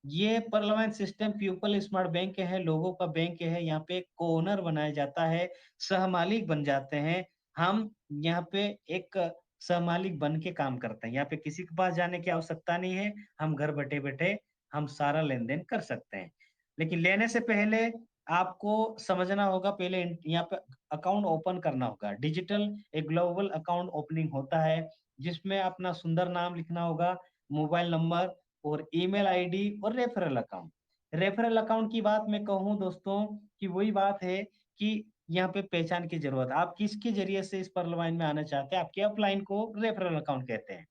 ये parliament system people smart bank है, लोगों का बैंक है। यहाँ पे को ओनर बनाया जाता है, सहमालिक बन जाते हैं। हम यहाँ पे एक सहमालिक बन के काम करते हैं। यहाँ पे किसी के पास जाने की आवश्यकता नहीं है, हम घर बैठे-बैठे हम सारा लेन-देन कर सकते हैं। लेकिन लेने से पहले आपको समझना होगा, पहले यहाँ पे अकाउंट ओपन करना होगा। डिजिटल एक ग्लोबल अकाउंट ओपनिंग होता है, जिसमें अपना सुंदर नाम लिखना होगा, मोबाइल नंबर और ईमेल आईडी और रेफरल अकाउंट। रेफरल अकाउंट की बात मैं कहूँ दोस्तों कि वही बात है कि यहाँ पे पहचान की जरूरत है। आप किसके जरिए से इस परलवाइन में आना चाहते हैं, आपके अपलाइन को रेफरल अकाउंट कहते हैं।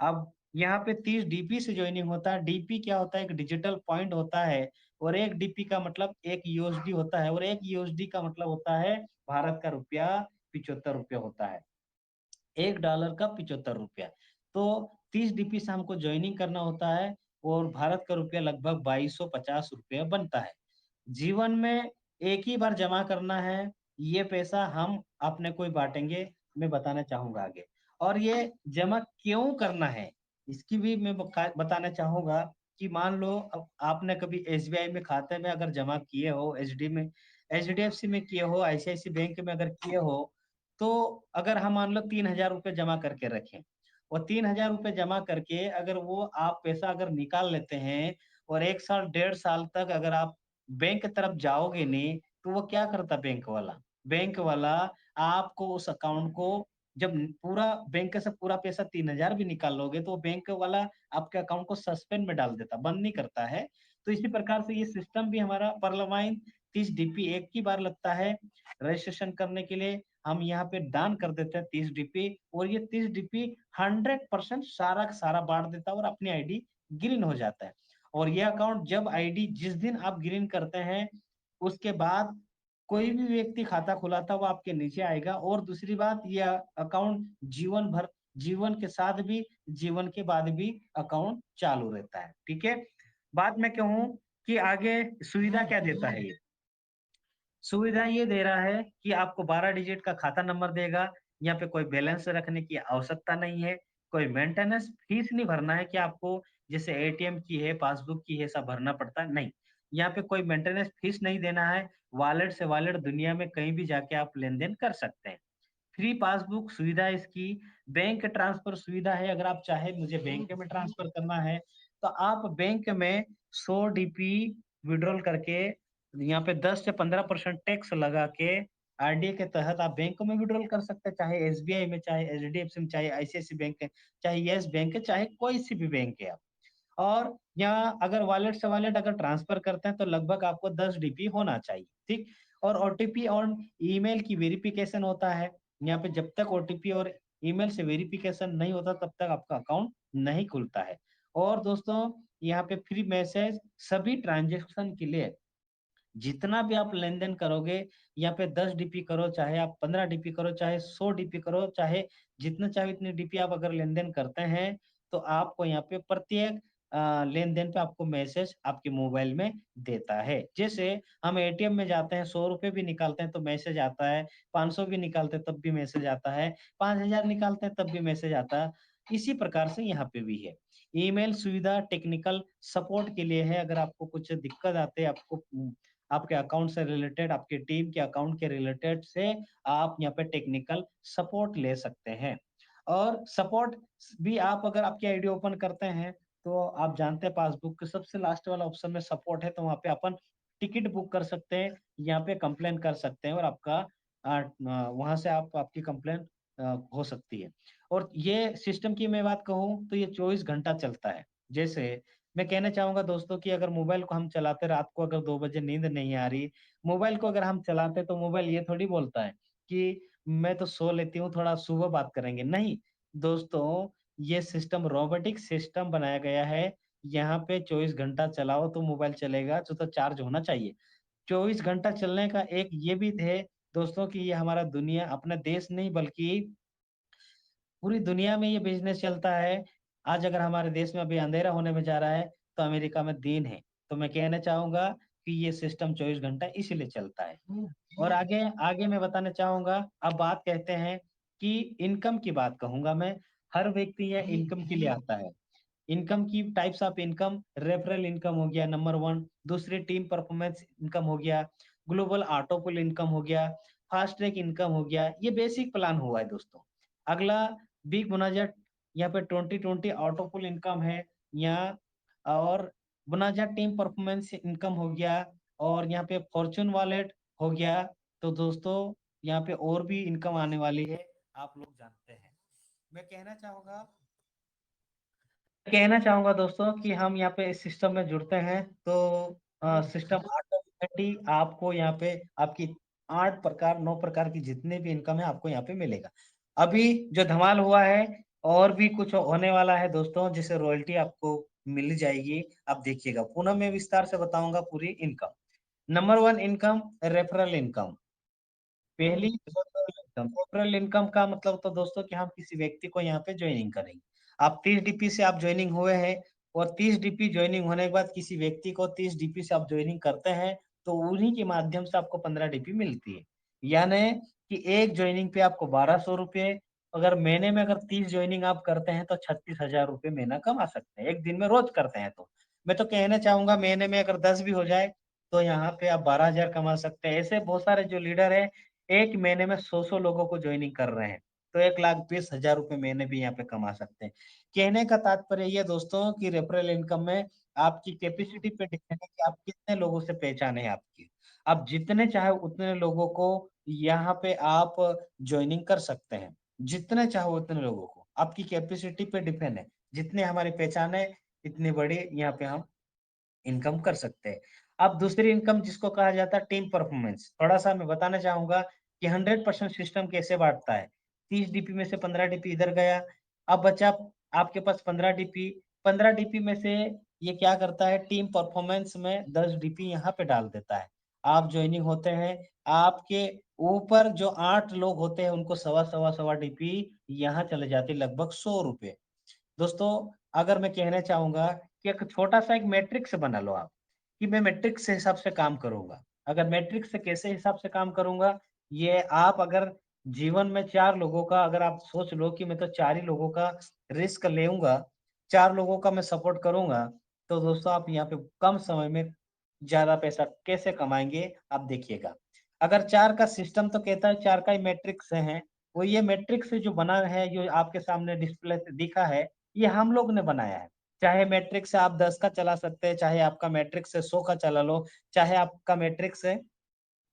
अब यहाँ पे 30 डीपी से ज्वाइनिंग होता है। डीपी क्या होता है? एक डिजिटल पॉइंट होता है और एक डीपी का मतलब एक यूएसडी होता है और एक यूएसडी का मतलब होता है भारत का रुपया 75 रुपया होता है। $1 का 75 रुपया। तो 30 डीपी से हमको ज्वाइनिंग करना होता है और भारत का रुपया लगभग 2250 रुपया बनता है। जीवन में एक ही बार जमा करना है, ये पैसा हम अपने को ही बाँटेंगे, मैं बताना चाहूँगा आगे। और ये जमा क्यों करना है, इसकी भी मैं बताना चाहूँगा कि मान लो अब आपने कभी एसबीआई में खाते में अगर जमा किए हो, एचडीएफसी में किए हो, आईसीआईसी बैंक में अगर किए हो, तो अगर हम मान लो 3000 रुपए जमा करके रखें और 3000 रुपए जमा करके अगर वो आप पैसा अगर निकाल लेते हैं और 1 साल, 1.5 साल तक अगर आप बैंक की तरफ जाओगे नहीं, तो वो क्या करता बैंक वाला? बैंक वाला आपको उस अकाउंट को जब पूरा बैंक से पूरा पैसा 3000 भी निकाल लोगे, तो बैंक वाला आपके अकाउंट को सस्पेंड में डाल देता, बंद नहीं करता है। तो इसी प्रकार से ये सिस्टम भी हमारा परलवाइन 30 डीपी एक ही बार लगता है रजिस्ट्रेशन करने के लिए। हम यहाँ पे दान कर देते हैं 30 डीपी और ये 30 डीपी 100% सारा का सारा बाँट देता है और अपनी आईडी ग्रीन हो जाता है। और ये अकाउंट जब आईडी जिस दिन आप ग्रीन करते हैं, उसके बाद कोई भी व्यक्ति खाता खुलाता है वो आपके नीचे आएगा और दूसरी बात ये अकाउंट जीवन भर जीवन के साथ भी जीवन के बाद भी अकाउंट चालू रहता है। ठीक है? बात मैं कहूँ कि आगे सुविधा क्या देता है ये? सुविधा ये दे रहा है कि आपको 12 डिजिट का खाता नंबर देगा, यहाँ पे कोई बैलेंस रखने की आवश्यकता नहीं है, कोई मेंटेनेंस फीस नहीं भरना है कि आपको जैसे एटीएम की है, पासबुक की है, सब भरना पड़ता है, नहीं। यहाँ पे कोई मेंटेनेंस फीस नहीं देना है, वॉलेट से वॉलेट दुनिया में कहीं भी जाके आप लेन-देन कर सकते हैं। फ्री पासबुक सुविधा है इसकी, बैंक ट्रांसफर सुविधा है, अगर आप चाहे मुझे बैंक में ट्रांसफर करना है, तो आप बैंक में 100 डीपी विथड्रॉल करके यहाँ पे 10 से 15% टैक्स लगा के आरडीए के तहत आप बैंक में विथड्रॉल कर सकते हैं, चाहे एसबीआई में, चाहे एचडीएफसी में, चाहे आईसीआईसी बैंक है, चाहे यस बैंक है, चाहे कोई सी भी बैंक है आप। और यहाँ अगर वॉलेट से वॉलेट अगर ट्रांसफर करते हैं तो लगभग आपको 10 डीपी होना चाहिए, ठीक? और ओटीपी और ईमेल की वेरिफिकेशन होता है। यहाँ पे जब तक ओटीपी और ईमेल से वेरिफिकेशन नहीं होता तब तक आपका अकाउंट नहीं खुलता है। और दोस्तों यहाँ पे फ्री मैसेज सभी ट्रांजैक्शन के लिए जितना भी आप लेन-देन करोगे, यहाँ पे 10 डीपी करो, चाहे आप 15 डीपी करो, चाहे 100 डीपी करो, चाहे जितना चाहे उतनी डीपी आप अगर लेन-देन करते हैं, तो आपको यहाँ पे प्रत्येक लेन-देन पे आपको मैसेज आपके मोबाइल में देता है। जैसे हम एटीएम में जाते हैं, ₹100 भी निकालते हैं तो मैसेज आता है, 500 भी निकालते हैं तब भी मैसेज आता है, 5000 निकालते हैं तब भी मैसेज आता है। इसी प्रकार से यहाँ पे भी है। ईमेल सुविधा टेक्निकल सपोर्ट के लिए है, अगर आपको कुछ दिक्कत आते है, आपको आपके अकाउंट से रिलेटेड, आपके टीम के अकाउंट के रिलेटेड से आप यहाँ पे टेक्निकल सपोर्ट ले सकते हैं। और सपोर्ट भी आप अगर आपकी आईडी ओपन करते हैं, तो आप जानते हैं पासबुक के सबसे लास्ट वाला ऑप्शन में सपोर्ट है, तो वहाँ पे अपन टिकट बुक कर सकते हैं, यहाँ पे कंप्लेन कर सकते हैं और आपका वहाँ से आप आपकी कंप्लेन हो सकती है। और ये सिस्टम की मैं बात कहूँ तो ये 24 घंटा चलता है। जैसे मैं कहना चाहूँगा दोस्तों कि अगर मोबाइल को हम चलाते रात को अगर 2 बजे नींद नहीं आ रही, मोबाइल को अगर हम चलाते तो मोबाइल ये थोड़ी बोलता है कि मैं तो सो लेती हूँ, थोड़ा सुबह बात करेंगे। नहीं, दोस्तों ये सिस्टम रोबोटिक सिस्टम बनाया गया है। यहाँ पे 24 घंटा चलाओ तो मोबाइल चलेगा, तो चार्ज होना चाहिए। 24 घंटा चलने का एक ये भी है दोस्तों कि ये हमारा दुनिया अपना देश नहीं बल्कि पूरी दुनिया में ये बिज़नेस चलता है। आज अगर हमारे देश में अभी अंधेरा होने में जा रहा है, तो अमेरिका में दिन है। तो मैं कहना चाहूँगा कि ये सिस्टम 24 घंटा इसीलिए चलता है। और आगे आगे मैं बताना चाहूँगा, अब बात कहते हैं कि इनकम की बात कहूँगा मैं। हर व्यक्ति ये इनकम के लिए आता है। इनकम की types of income, referral income हो गया नंबर 1, दूसरी टीम परफॉर्मेंस इनकम हो गया, ग्लोबल ऑटो पुल इनकम हो गया, फास्ट ट्रैक इनकम हो गया, ये बेसिक प्लान हुआ है दोस्तों। अगला बिग बोनाजाट, यहाँ पे 2020 ऑटो पुल इनकम है यहाँ, और बोनाजाट टीम परफॉर्मेंस इनकम हो गया, और यहाँ पे फॉर्चून वॉलेट हो गया। तो दोस्तों यहाँ पे और भी इनकम आने वाली है, आप लोग जानते हैं। मैं कहना चाहूंगा दोस्तों कि हम यहाँ पे इस सिस्टम में जुड़ते हैं तो सिस्टम ऑटोमेटिकली आपको यहाँ पे आपकी 9 प्रकार की जितने भी इनकम है आपको यहाँ पे मिलेगा। अभी जो धमाल हुआ है और भी कुछ होने वाला है दोस्तों, जिसे रॉयल्टी आपको मिल जाएगी। आप देखिएगा, पुनः मैं विस्तार से बताऊंगा पूरी income. Number 1 income, referral income. पहली रेफरल इनकम का मतलब तो दोस्तों कि हम किसी व्यक्ति को यहाँ पे ज्वाइनिंग करेंगे। आप 30 डीपी से आप ज्वाइनिंग हुए हैं, और 30 डीपी ज्वाइनिंग होने के बाद किसी व्यक्ति को 30 डीपी से आप ज्वाइनिंग करते हैं, तो उन्हीं के माध्यम से आपको 15 डीपी मिलती है। यानी कि एक ज्वाइनिंग पे आपको 1200 रुपये, अगर महीने में अगर 30 ज्वाइनिंग आप करते हैं तो 36,000 रुपये महीना कमा सकते हैं, एक दिन में रोज करते हैं तो। मैं तो कहना चाहूंगा महीने में अगर 10 भी हो जाए तो यहाँ पे आप 12,000 कमा सकते हैं। ऐसे बहुत सारे जो लीडर है एक महीने में 100 लोगों को ज्वाइनिंग कर रहे हैं, तो 1,20,000 रुपये महीने भी यहाँ पे कमा सकते हैं। कहने का तात्पर्य ये दोस्तों कि रेफरल इनकम में आपकी कैपेसिटी पे डिपेंड है कि आप कितने लोगों से पहचान है आपकी। आप जितने चाहे उतने लोगों को यहाँ पे आप ज्वाइनिंग कर सकते हैं, जितने चाहो उतने लोगों को, आपकी कैपेसिटी पे डिपेंड है। जितने हमारी पहचान है इतनी बड़ी यहाँ पे हम इनकम कर सकते हैं। अब दूसरी इनकम जिसको कहा जाता है टीम परफॉर्मेंस, थोड़ा सा मैं बताना चाहूंगा कि 100% सिस्टम कैसे बांटता है। 30 डीपी में से 15 डीपी इधर गया, अब बचा आपके पास 15 डीपी। 15 डीपी में से ये क्या करता है, टीम परफॉर्मेंस में 10 डीपी यहाँ पे डाल देता है। आप ज्वाइनिंग होते हैं, आपके ऊपर जो 8 लोग होते हैं उनको सवा सवा सवा डीपी यहाँ चले जाते, लगभग 100 रुपए। दोस्तों अगर मैं कहना चाहूंगा कि एक छोटा सा एक मैट्रिक्स बना लो आप, कि मैं मैट्रिक्स के हिसाब से काम करूंगा। अगर मैट्रिक्स से कैसे हिसाब से काम करूंगा, ये आप अगर जीवन में 4 लोगों का अगर आप सोच लो कि मैं तो 4 ही लोगों का रिस्क लेऊंगा, 4 लोगों का मैं सपोर्ट करूंगा, तो दोस्तों आप यहाँ पे कम समय में ज्यादा पैसा कैसे कमाएंगे आप देखिएगा। अगर 4 का सिस्टम तो कहता है 4 का ही मैट्रिक्स है, वो ये मैट्रिक्स जो बना है जो आपके सामने डिस्प्ले पे दिखा है, ये हम लोग ने बनाया है। चाहे मैट्रिक्स से आप 10 का चला सकते हैं, चाहे आपका मैट्रिक्स से 100 का चला लो, चाहे आपका मैट्रिक्स से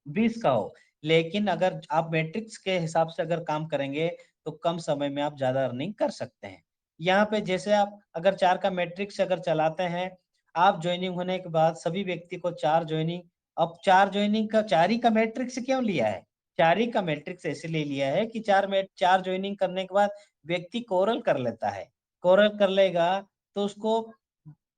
20 का हो। लेकिन अगर आप मैट्रिक्स के हिसाब से अगर काम करेंगे तो कम समय में आप ज्यादा अर्निंग कर सकते हैं। यहाँ पे जैसे आप अगर 4 का मैट्रिक्स अगर चलाते हैं, आप ज्वाइनिंग होने के बाद सभी व्यक्ति को 4 ज्वाइनिंग, अब 4 ज्वाइनिंग का 4 ही का मैट्रिक्स क्यों लिया है? 4 ही का मैट्रिक्स इसलिए लिया है कि 4 ज्वाइनिंग करने के बाद व्यक्ति कोरल कर लेता है। कोरल कर लेगा तो उसको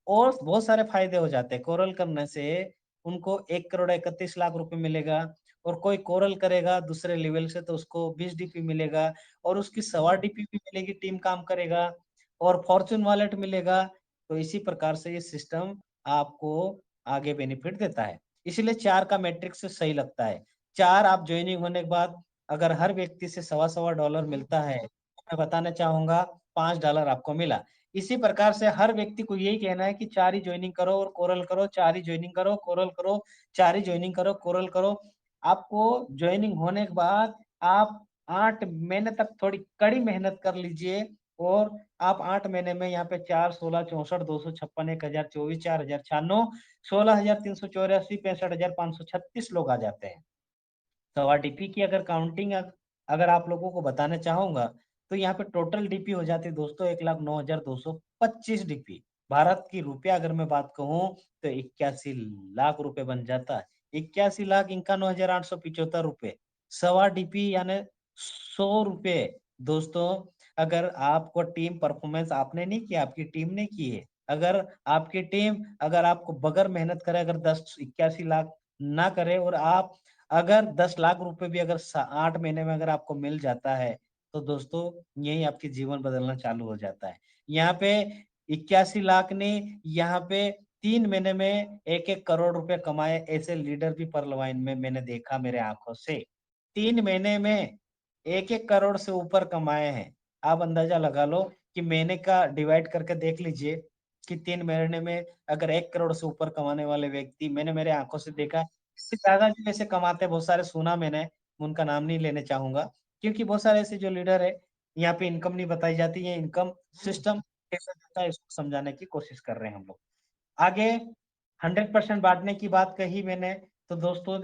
और बहुत सारे फायदे हो जाते हैं। कोरल करने से उनको 1,31,00,000 रुपए मिलेगा, और कोई कोरल करेगा दूसरे लेवल से तो उसको 20 डीपी मिलेगा, और उसकी सवा डीपी भी मिलेगी, टीम काम करेगा, और फॉर्चून वॉलेट मिलेगा। तो इसी प्रकार से ये सिस्टम आपको आगे बेनिफिट देता है। इसलिए 4 का मैट्रिक्स सही लगता है। 4 आप ज्वाइनिंग होने के बाद अगर हर व्यक्ति से सवा सवा डॉलर मिलता है, मैं बताना चाहूंगा $5 आपको मिला। इसी प्रकार से हर व्यक्ति को यही कहना है कि 4 ही ज्वाइनिंग करो और कोरल करो, 4 ही ज्वाइनिंग करो, कोरल करो, 4 ही ज्वाइनिंग करो, कोरल करो। आपको ज्वाइनिंग होने के बाद आप 8 महीने तक थोड़ी कड़ी मेहनत कर लीजिए, और आप 8 महीने में यहाँ पे 4, 16, 64, 256, 1,024, 4,096, 16,384, 65,536 लोग आ जाते हैं। सवा डीपी की अगर काउंटिंग अगर आप लोगों को बताना चाहूंगा, तो यहाँ पे टोटल डीपी हो जाती है दोस्तों 1,09,225 डीपी। भारत की रुपया अगर मैं बात कहूँ तो 81 लाख रुपए बन जाता है। 81,91,875 रुपए सवा डीपी, यानी 100 रुपए। दोस्तों अगर आपको टीम परफॉर्मेंस आपने नहीं किया, आपकी टीम ने की है, अगर आपकी टीम अगर आपको बगैर मेहनत करे, अगर 81 लाख ना करे, और आप अगर 10 लाख रुपए भी अगर 8 महीने में अगर आपको मिल जाता है, तो दोस्तों यही आपके जीवन बदलना चालू हो जाता है। यहाँ पे 81 लाख ने यहाँ पे 3 महीने में 1-1 करोड़ रुपए कमाए, ऐसे लीडर भी परलवाइन में मैंने देखा मेरे आंखों से। 3 महीने में 1-1 करोड़ से ऊपर कमाए हैं। आप अंदाजा लगा लो कि महीने का डिवाइड करके देख लीजिए कि 3 महीने में अगर 1 करोड़ से ऊपर कमाने वाले व्यक्ति मैंने मेरे आंखों से देखा, इससे ज्यादा भी वैसे कमाते हैं बहुत सारे, सुना मैंने, उनका नाम नहीं लेने चाहूंगा, क्योंकि बहुत सारे ऐसे जो लीडर है यहाँ पे इनकम नहीं बताई जाती है, इनकम सिस्टम कैसे होता है इसको समझाने की कोशिश कर रहे हैं हम लोग। आगे 100% बांटने की बात कही मैंने, तो दोस्तों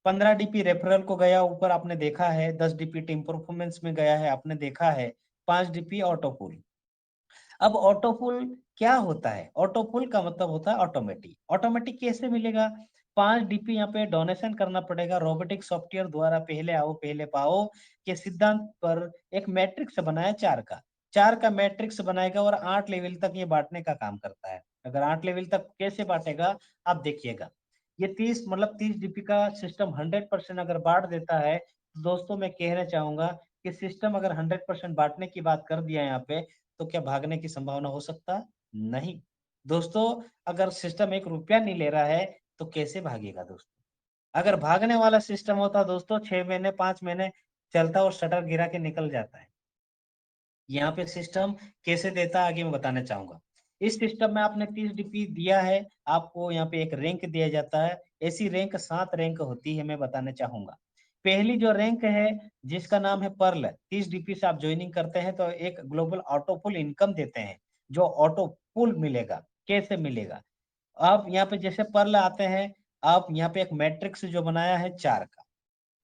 15 डीपी रेफरल को गया ऊपर आपने देखा है, 10 डीपी टीम परफॉर्मेंस में गया है आपने देखा है, 5 डीपी ऑटोपुल। अब ऑटोपुल क्या होता है? ऑटोपुल का मतलब होता है ऑटोमेटिक। ऑटोमेटिक कैसे मिलेगा? 5 डीपी यहाँ पे डोनेशन करना पड़ेगा रोबोटिक सॉफ्टवेयर द्वारा, पहले आओ पहले पाओ के सिद्धांत पर एक मैट्रिक्स बनाया 4 का मैट्रिक्स बनाएगा और 8 लेवल तक ये बांटने का काम करता है। अगर 8 लेवल तक कैसे बांटेगा आप देखिएगा। ये 30 डीपी का सिस्टम 100% अगर बांट देता है, तो दोस्तों मैं कहना चाहूंगा कि सिस्टम अगर 100% बांटने की बात कर दिया यहाँ पे, तो क्या भागने की संभावना हो सकता? नहीं। दोस्तों अगर सिस्टम 1 रुपया नहीं ले रहा है तो कैसे भागेगा दोस्तों? अगर भागने वाला सिस्टम होता दोस्तों 6 महीने 5 महीने चलता और शटर गिरा के निकल जाता है। यहाँ पे सिस्टम कैसे देता आगे मैं बताना चाहूंगा। इस सिस्टम में आपने 30 डीपी दिया है, आपको यहाँ पे एक रैंक दिया जाता है। ऐसी रैंक 7 रैंक होती है, मैं बताना चाहूंगा। पहली जो रैंक है जिसका नाम है पर्ल, 30 डीपी से आप ज्वाइनिंग करते हैं तो एक ग्लोबल ऑटोपुल इनकम देते हैं, जो ऑटोपुल मिलेगा। कैसे मिलेगा? आप यहाँ पे जैसे पर्ल आते हैं, आप यहाँ पे एक मैट्रिक्स जो बनाया है 4 का,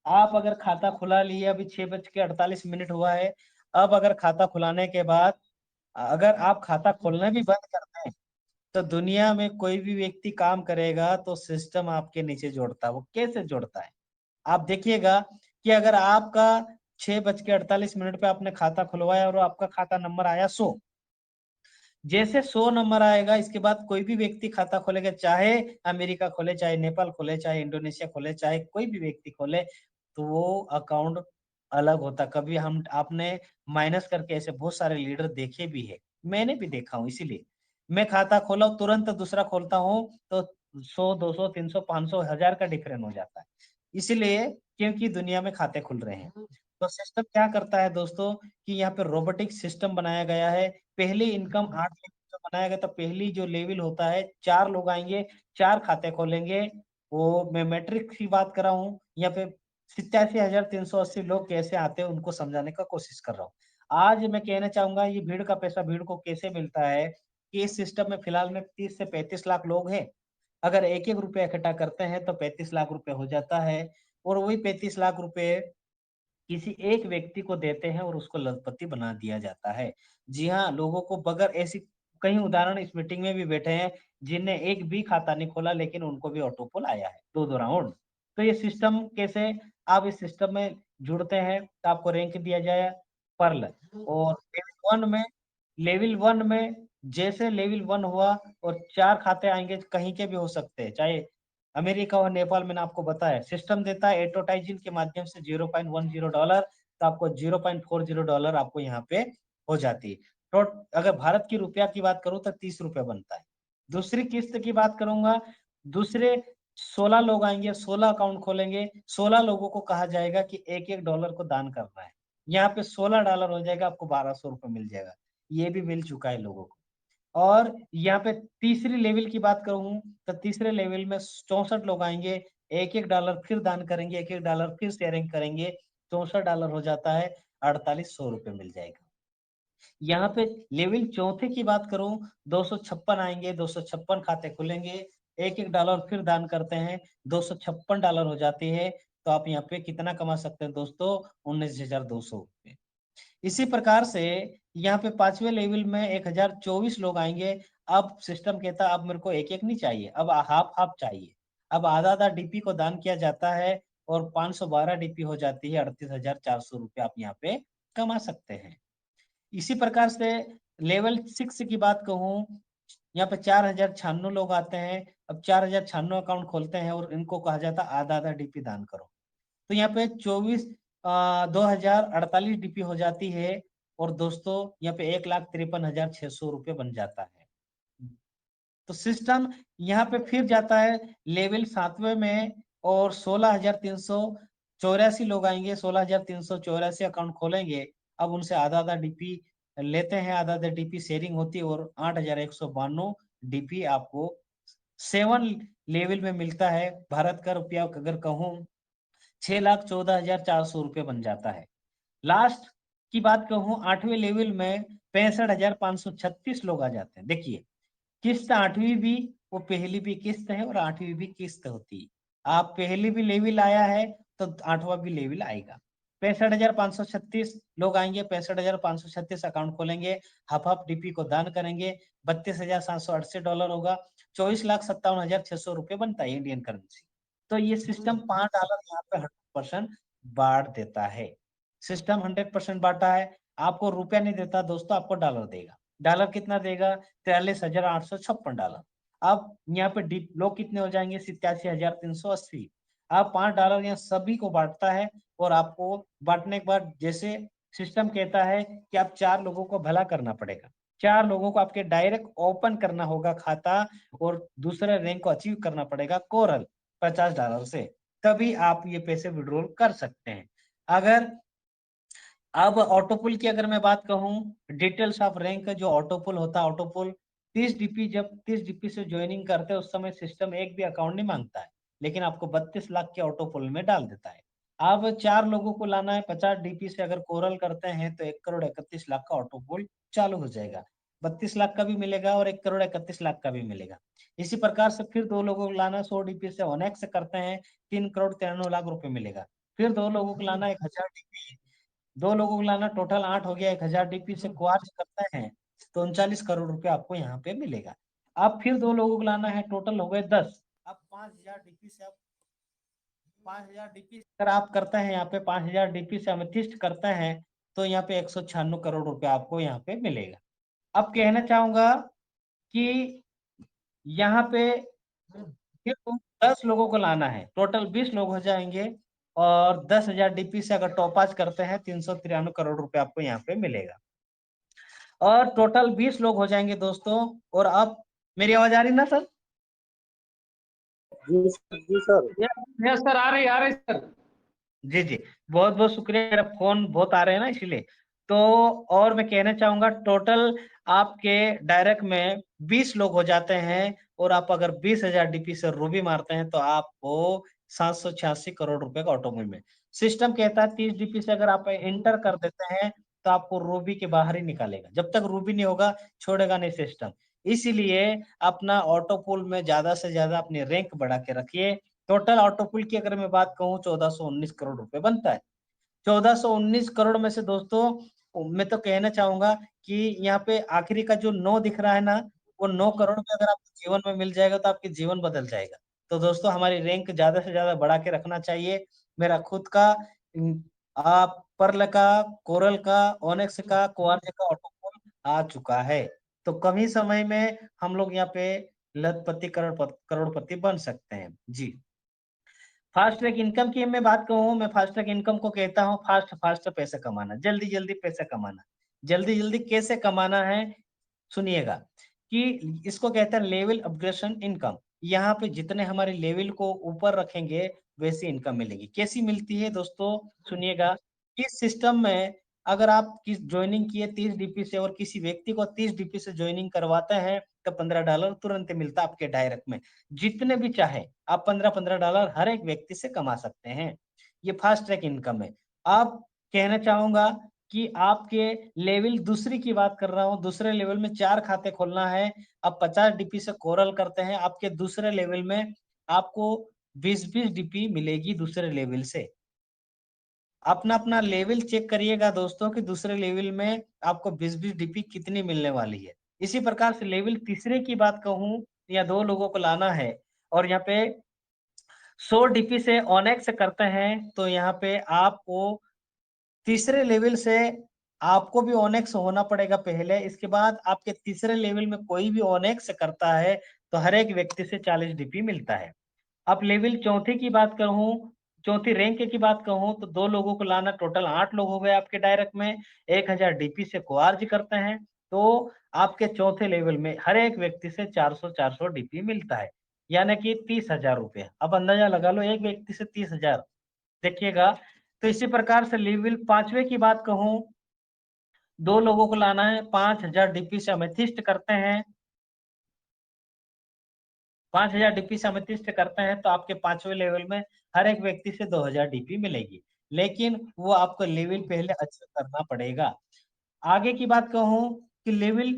आप अगर खाता खुला लिए, अभी 6:48 हुआ है, अब अगर खाता खुलाने के बाद अगर आप खाता खोलना भी बंद कर दें, तो दुनिया में कोई भी व्यक्ति काम करेगा तो सिस्टम आपके नीचे जोड़ता है। वो कैसे जोड़ता है आप देखिएगा कि अगर आपका 6:48 पे आपने खाता खुलवाया और आपका खाता नंबर आया 100, जैसे 100 नंबर आएगा इसके बाद कोई भी व्यक्ति खाता खोलेगा, चाहे अमेरिका खोले, चाहे नेपाल खोले, चाहे इंडोनेशिया खोले, चाहे कोई भी व्यक्ति खोले, तो वो अकाउंट अलग होता। कभी हम आपने माइनस करके ऐसे बहुत सारे लीडर देखे भी है, मैंने भी देखा हूँ। इसीलिए मैं खाता खोला तुरंत दूसरा खोलता हूँ तो 100 200 300 500 1000 का डिफरेंस हो जाता है। इसलिए क्योंकि दुनिया में खाते खुल रहे हैं। तो सिस्टम क्या करता है दोस्तों कि यहाँ पे रोबोटिक सिस्टम बनाया गया है। पहली इनकम 8 लेवल जो बनाया गया, तो पहली जो लेवल होता है 4 लोग आएंगे, 4 खाते खोलेंगे। वो मैं मैट्रिक्स की बात कर रहा हूँ यहाँ पे। 87,380 लोग कैसे आते हैं उनको समझाने का कोशिश कर रहा हूँ। आज मैं कहना चाहूंगा ये भीड़ का पैसा भीड़ को कैसे मिलता है कि इस सिस्टम में फिलहाल में 30 से 35 लाख लोग हैं। अगर 1-1 रुपया इकट्ठा करते हैं तो 35 लाख रुपए हो जाता है, और वही 35 लाख रुपए किसी एक व्यक्ति को देते हैं और उसको लखपति बना दिया जाता है। जी हाँ, लोगों को बगैर ऐसी कई उदाहरण इस मीटिंग में भी बैठे हैं जिनने एक भी खाता नहीं खोला लेकिन उनको भी ऑटोपोल आया है 2-2 राउंड। तो ये सिस्टम कैसे आप इस सिस्टम में जुड़ते हैं तो आपको रैंक दिया जाए पर्ल। और लेवल 1 में जैसे लेवल 1 हुआ और 4 खाते आएंगे, कहीं के भी हो सकते हैं, चाहे अमेरिका और नेपाल। मैंने आपको बताया सिस्टम देता है एटोटाइजिन के माध्यम से $0.10, तो आपको $0.40 आपको यहाँ पे हो जाती है। तो अगर भारत की रुपया की बात करूं तो 30 रुपए बनता है। दूसरी किस्त की बात करूंगा, दूसरे 16 लोग आएंगे, 16 अकाउंट खोलेंगे, 16 लोगों को कहा जाएगा कि $1-1 को दान करना है। यहाँ पे $16 हो जाएगा, आपको 1200 रुपए मिल जाएगा। ये भी मिल चुका है लोगों को। और यहाँ पे तीसरी लेवल की बात करूं तो तीसरे लेवल में 64 लोग आएंगे, $1-1 फिर दान करेंगे, $1-1 फिर शेयरिंग करेंगे, $64 हो जाता है, 4800 रुपए मिल जाएगा। यहाँ पे लेवल चौथे की बात करूं, 256 आएंगे, 256 खाते खुलेंगे, $1-1 फिर दान करते हैं, $256 हो जाती है। तो आप यहाँ पे कितना कमा सकते हैं दोस्तों? 19,200 रुपए। इसी प्रकार से यहाँ पे 5वें लेवल में 1024 लोग आएंगे। अब सिस्टम कहता है अब मेरे को एक एक नहीं चाहिए, अब हाफ हाफ चाहिए। अब आधा आधा डीपी को दान किया जाता है और 512 डीपी हो जाती है, 38,400 रुपये आप यहाँ पे कमा सकते हैं। इसी प्रकार से लेवल 6 की बात कहूँ, यहाँ पे 4,096 लोग आते हैं। अब 4,096 अकाउंट खोलते हैं और इनको कहा जाता है आधा आधा डीपी दान करो। तो यहाँ पे 2048 डीपी हो जाती है। और दोस्तों यहाँ पे 1,53,600 रुपये बन जाता है। तो सिस्टम यहाँ पे फिर जाता है लेवल 7वें में और 16,384 लोग आएंगे, 16,384 अकाउंट खोलेंगे। अब उनसे आधा आधा डीपी लेते हैं, आधा आधा डीपी शेयरिंग होती है और 8,192 डीपी आपको 7 लेवल में मिलता है। भारत का रुपया अगर कहूँ 6,14,400 रुपये बन जाता है। लास्ट की बात कहूं 8वें लेवल में 65,536 लोग आ जाते हैं। देखिए किस्त 8वीं भी वो पहली भी किस्त है और 8वीं भी किस्त होती है। आप पहली भी लेवल आया है तो 8वां भी लेवल आएगा। 65,536 लोग आएंगे, 65,536 अकाउंट खोलेंगे, हाफ डीपी को दान करेंगे, $32,788 होगा, $24,57,600 रुपये बनता है इंडियन करेंसी। तो ये सिस्टम $5 यहाँ पे 100% बांट देता है। सिस्टम 100% बांटा है, आपको रुपया नहीं देता दोस्तों, आपको डॉलर देगा। डॉलर कितना देगा? $43,856। अब यहाँ पे लोग कितने हो जाएंगे? 87,380। अब $5 यहाँ सभी को बांटता है और आपको बांटने के बाद जैसे सिस्टम कहता है कि आप 4 लोगों को भला करना पड़ेगा, 4 लोगों को आपके डायरेक्ट ओपन करना होगा खाता और दूसरे रैंक को अचीव करना पड़ेगा कोरल $50 से, तभी आप ये पैसे विड्रॉल कर सकते हैं। अगर अब ऑटोपुल की अगर मैं बात कहूं, डिटेल्स ऑफ रैंक जो ऑटोपुल होता है, ऑटोपुल 30 डीपी, जब 30 डीपी से ज्वाइनिंग करते हैं उस समय सिस्टम एक भी अकाउंट नहीं मांगता है, लेकिन आपको 32 लाख के ऑटोपुल में डाल देता है। अब 4 लोगों को लाना है, 50 डीपी से अगर कोरल करते हैं तो 1,31,00,000 का ऑटोपुल चालू हो जाएगा, 32 लाख का भी मिलेगा और 1,31,00,000 का भी मिलेगा। इसी प्रकार से फिर 2 लोगों को लाना 100 डीपी से ओनेक्स करते हैं, 3,93,00,000 रुपए मिलेगा। फिर 2 लोगों को लाना 1,000 डीपी, 2 लोगों को लाना, टोटल 8 हो गया, 1,000 डीपी से क्वार्ज करते हैं तो 39 करोड़ रुपए आपको यहाँ पे मिलेगा। अब फिर 2 लोगों को लाना है, टोटल हो गए 10। अब 5,000 डीपी से, अब 5,000 डीपी अगर आप करते हैं यहाँ पे, 5,000 डीपी से अमेथिस्ट करते हैं तो यहाँ पे 196 करोड़ रुपए आपको यहाँ पे मिलेगा। अब कहना चाहूंगा कि यहाँ पे फिर 10 लोगों को लाना है, टोटल 20 लोग हो जाएंगे और 10,000 डीपी से अगर टॉपाज करते हैं 393 करोड़ रुपए आपको यहाँ पे मिलेगा और टोटल 20 लोग हो जाएंगे दोस्तों। और अब मेरी आवाज आ रही ना सर? जी सर। यस सर, आ रही सर। जी जी, बहुत बहुत शुक्रिया, मेरा फोन बहुत आ रहे हैं ना इसीलिए। तो और मैं कहना चाहूंगा टोटल आपके डायरेक्ट में 20 लोग हो जाते हैं और आप अगर 20,000 डीपी से रूबी मारते हैं तो आपको 786 करोड़ रुपए का ऑटोमोबाइल में सिस्टम कहता है 30 डीपी से अगर आप एंटर कर देते हैं तो आपको रूबी के बाहर ही निकालेगा, जब तक रूबी नहीं होगा छोड़ेगा नहीं सिस्टम। इसीलिए अपना ऑटो पूल में ज्यादा से ज्यादा अपनी रैंक बढ़ा के रखिए। टोटल ऑटोपुल की अगर मैं बात कहूँ 1419 करोड़ रुपए बनता है। 1419 करोड़ में से दोस्तों मैं तो कहना चाहूंगा कि यहाँ पे आखिरी का जो 9 दिख रहा है ना, वो 9 करोड़ पे अगर आपको जीवन में मिल जाएगा तो आपके जीवन बदल जाएगा। तो दोस्तों हमारी रैंक ज्यादा से ज्यादा बढ़ा के रखना चाहिए। मेरा खुद का आप पर्ल का, कोरल का, ओनेक्स का, क्वार्ज का ऑटोपुल आ चुका है। तो कम ही समय में हम लोग यहाँ पे लखपति करोड़पति बन सकते हैं जी। फास्ट ट्रैक इनकम की मैं बात कहूँ, मैं फास्ट ट्रैक इनकम को कहता हूँ फास्ट फास्ट पैसा कमाना, जल्दी जल्दी पैसा कमाना। जल्दी जल्दी कैसे कमाना है सुनिएगा कि इसको कहते हैं लेवल अपग्रेडेशन इनकम। यहाँ पे जितने हमारे लेवल को ऊपर रखेंगे वैसी इनकम मिलेगी। कैसी मिलती है दोस्तों सुनिएगा। इस सिस्टम में अगर आप किस ज्वाइनिंग किए 30 डीपी से और किसी व्यक्ति को 30 डीपी से ज्वाइनिंग करवाते हैं तो $15 तुरंत मिलता है आपके डायरेक्ट में। जितने भी चाहे आप 15-15 डॉलर हर एक व्यक्ति से कमा सकते हैं। ये फास्ट ट्रैक इनकम है। आप कहना चाहूंगा कि आपके लेवल दूसरी की बात कर रहा हूं, दूसरे लेवल में 4 खाते खोलना है, आप 50 डीपी से कोरल करते हैं, आपके दूसरे लेवल में आपको 20-20 डीपी मिलेगी दूसरे लेवल से। अपना अपना लेवल चेक करिएगा दोस्तों कि दूसरे लेवल में आपको 20-20 डीपी कितनी मिलने वाली है। इसी प्रकार से लेवल तीसरे की बात कहूं, या 2 लोगों को लाना है और यहाँ पे 100 डीपी से ओनेक्स करते हैं तो यहाँ पे आपको तीसरे लेवल से आपको भी ओनेक्स होना पड़ेगा पहले। इसके बाद आपके तीसरे लेवल में कोई भी ओनेक्स करता है तो हर एक व्यक्ति से 40 डीपी मिलता है। अब लेवल चौथे की बात कहूँ, चौथी रैंक की बात कहूँ तो 2 लोगों को लाना, टोटल 8 लोग हो गए आपके डायरेक्ट में, 1,000 डीपी से क्वार्ज करते हैं तो आपके चौथे लेवल में हर एक व्यक्ति से 400 डीपी मिलता है, यानी कि 30,000 रुपये। अब अंदाजा लगा लो एक व्यक्ति से 30,000, देखिएगा। तो इसी प्रकार से लेवल 5वें की बात कहूँ, 2 लोगों को लाना है, 5,000 डीपी से अमेथिस्ट करते हैं, 5000 डीपी से अमेथिस्ट करते हैं तो आपके 5वें लेवल में हर एक व्यक्ति से 2000 डीपी मिलेगी, लेकिन वो आपको लेवल पहले अच्छा करना पड़ेगा। आगे की बात कहूं कि लेवल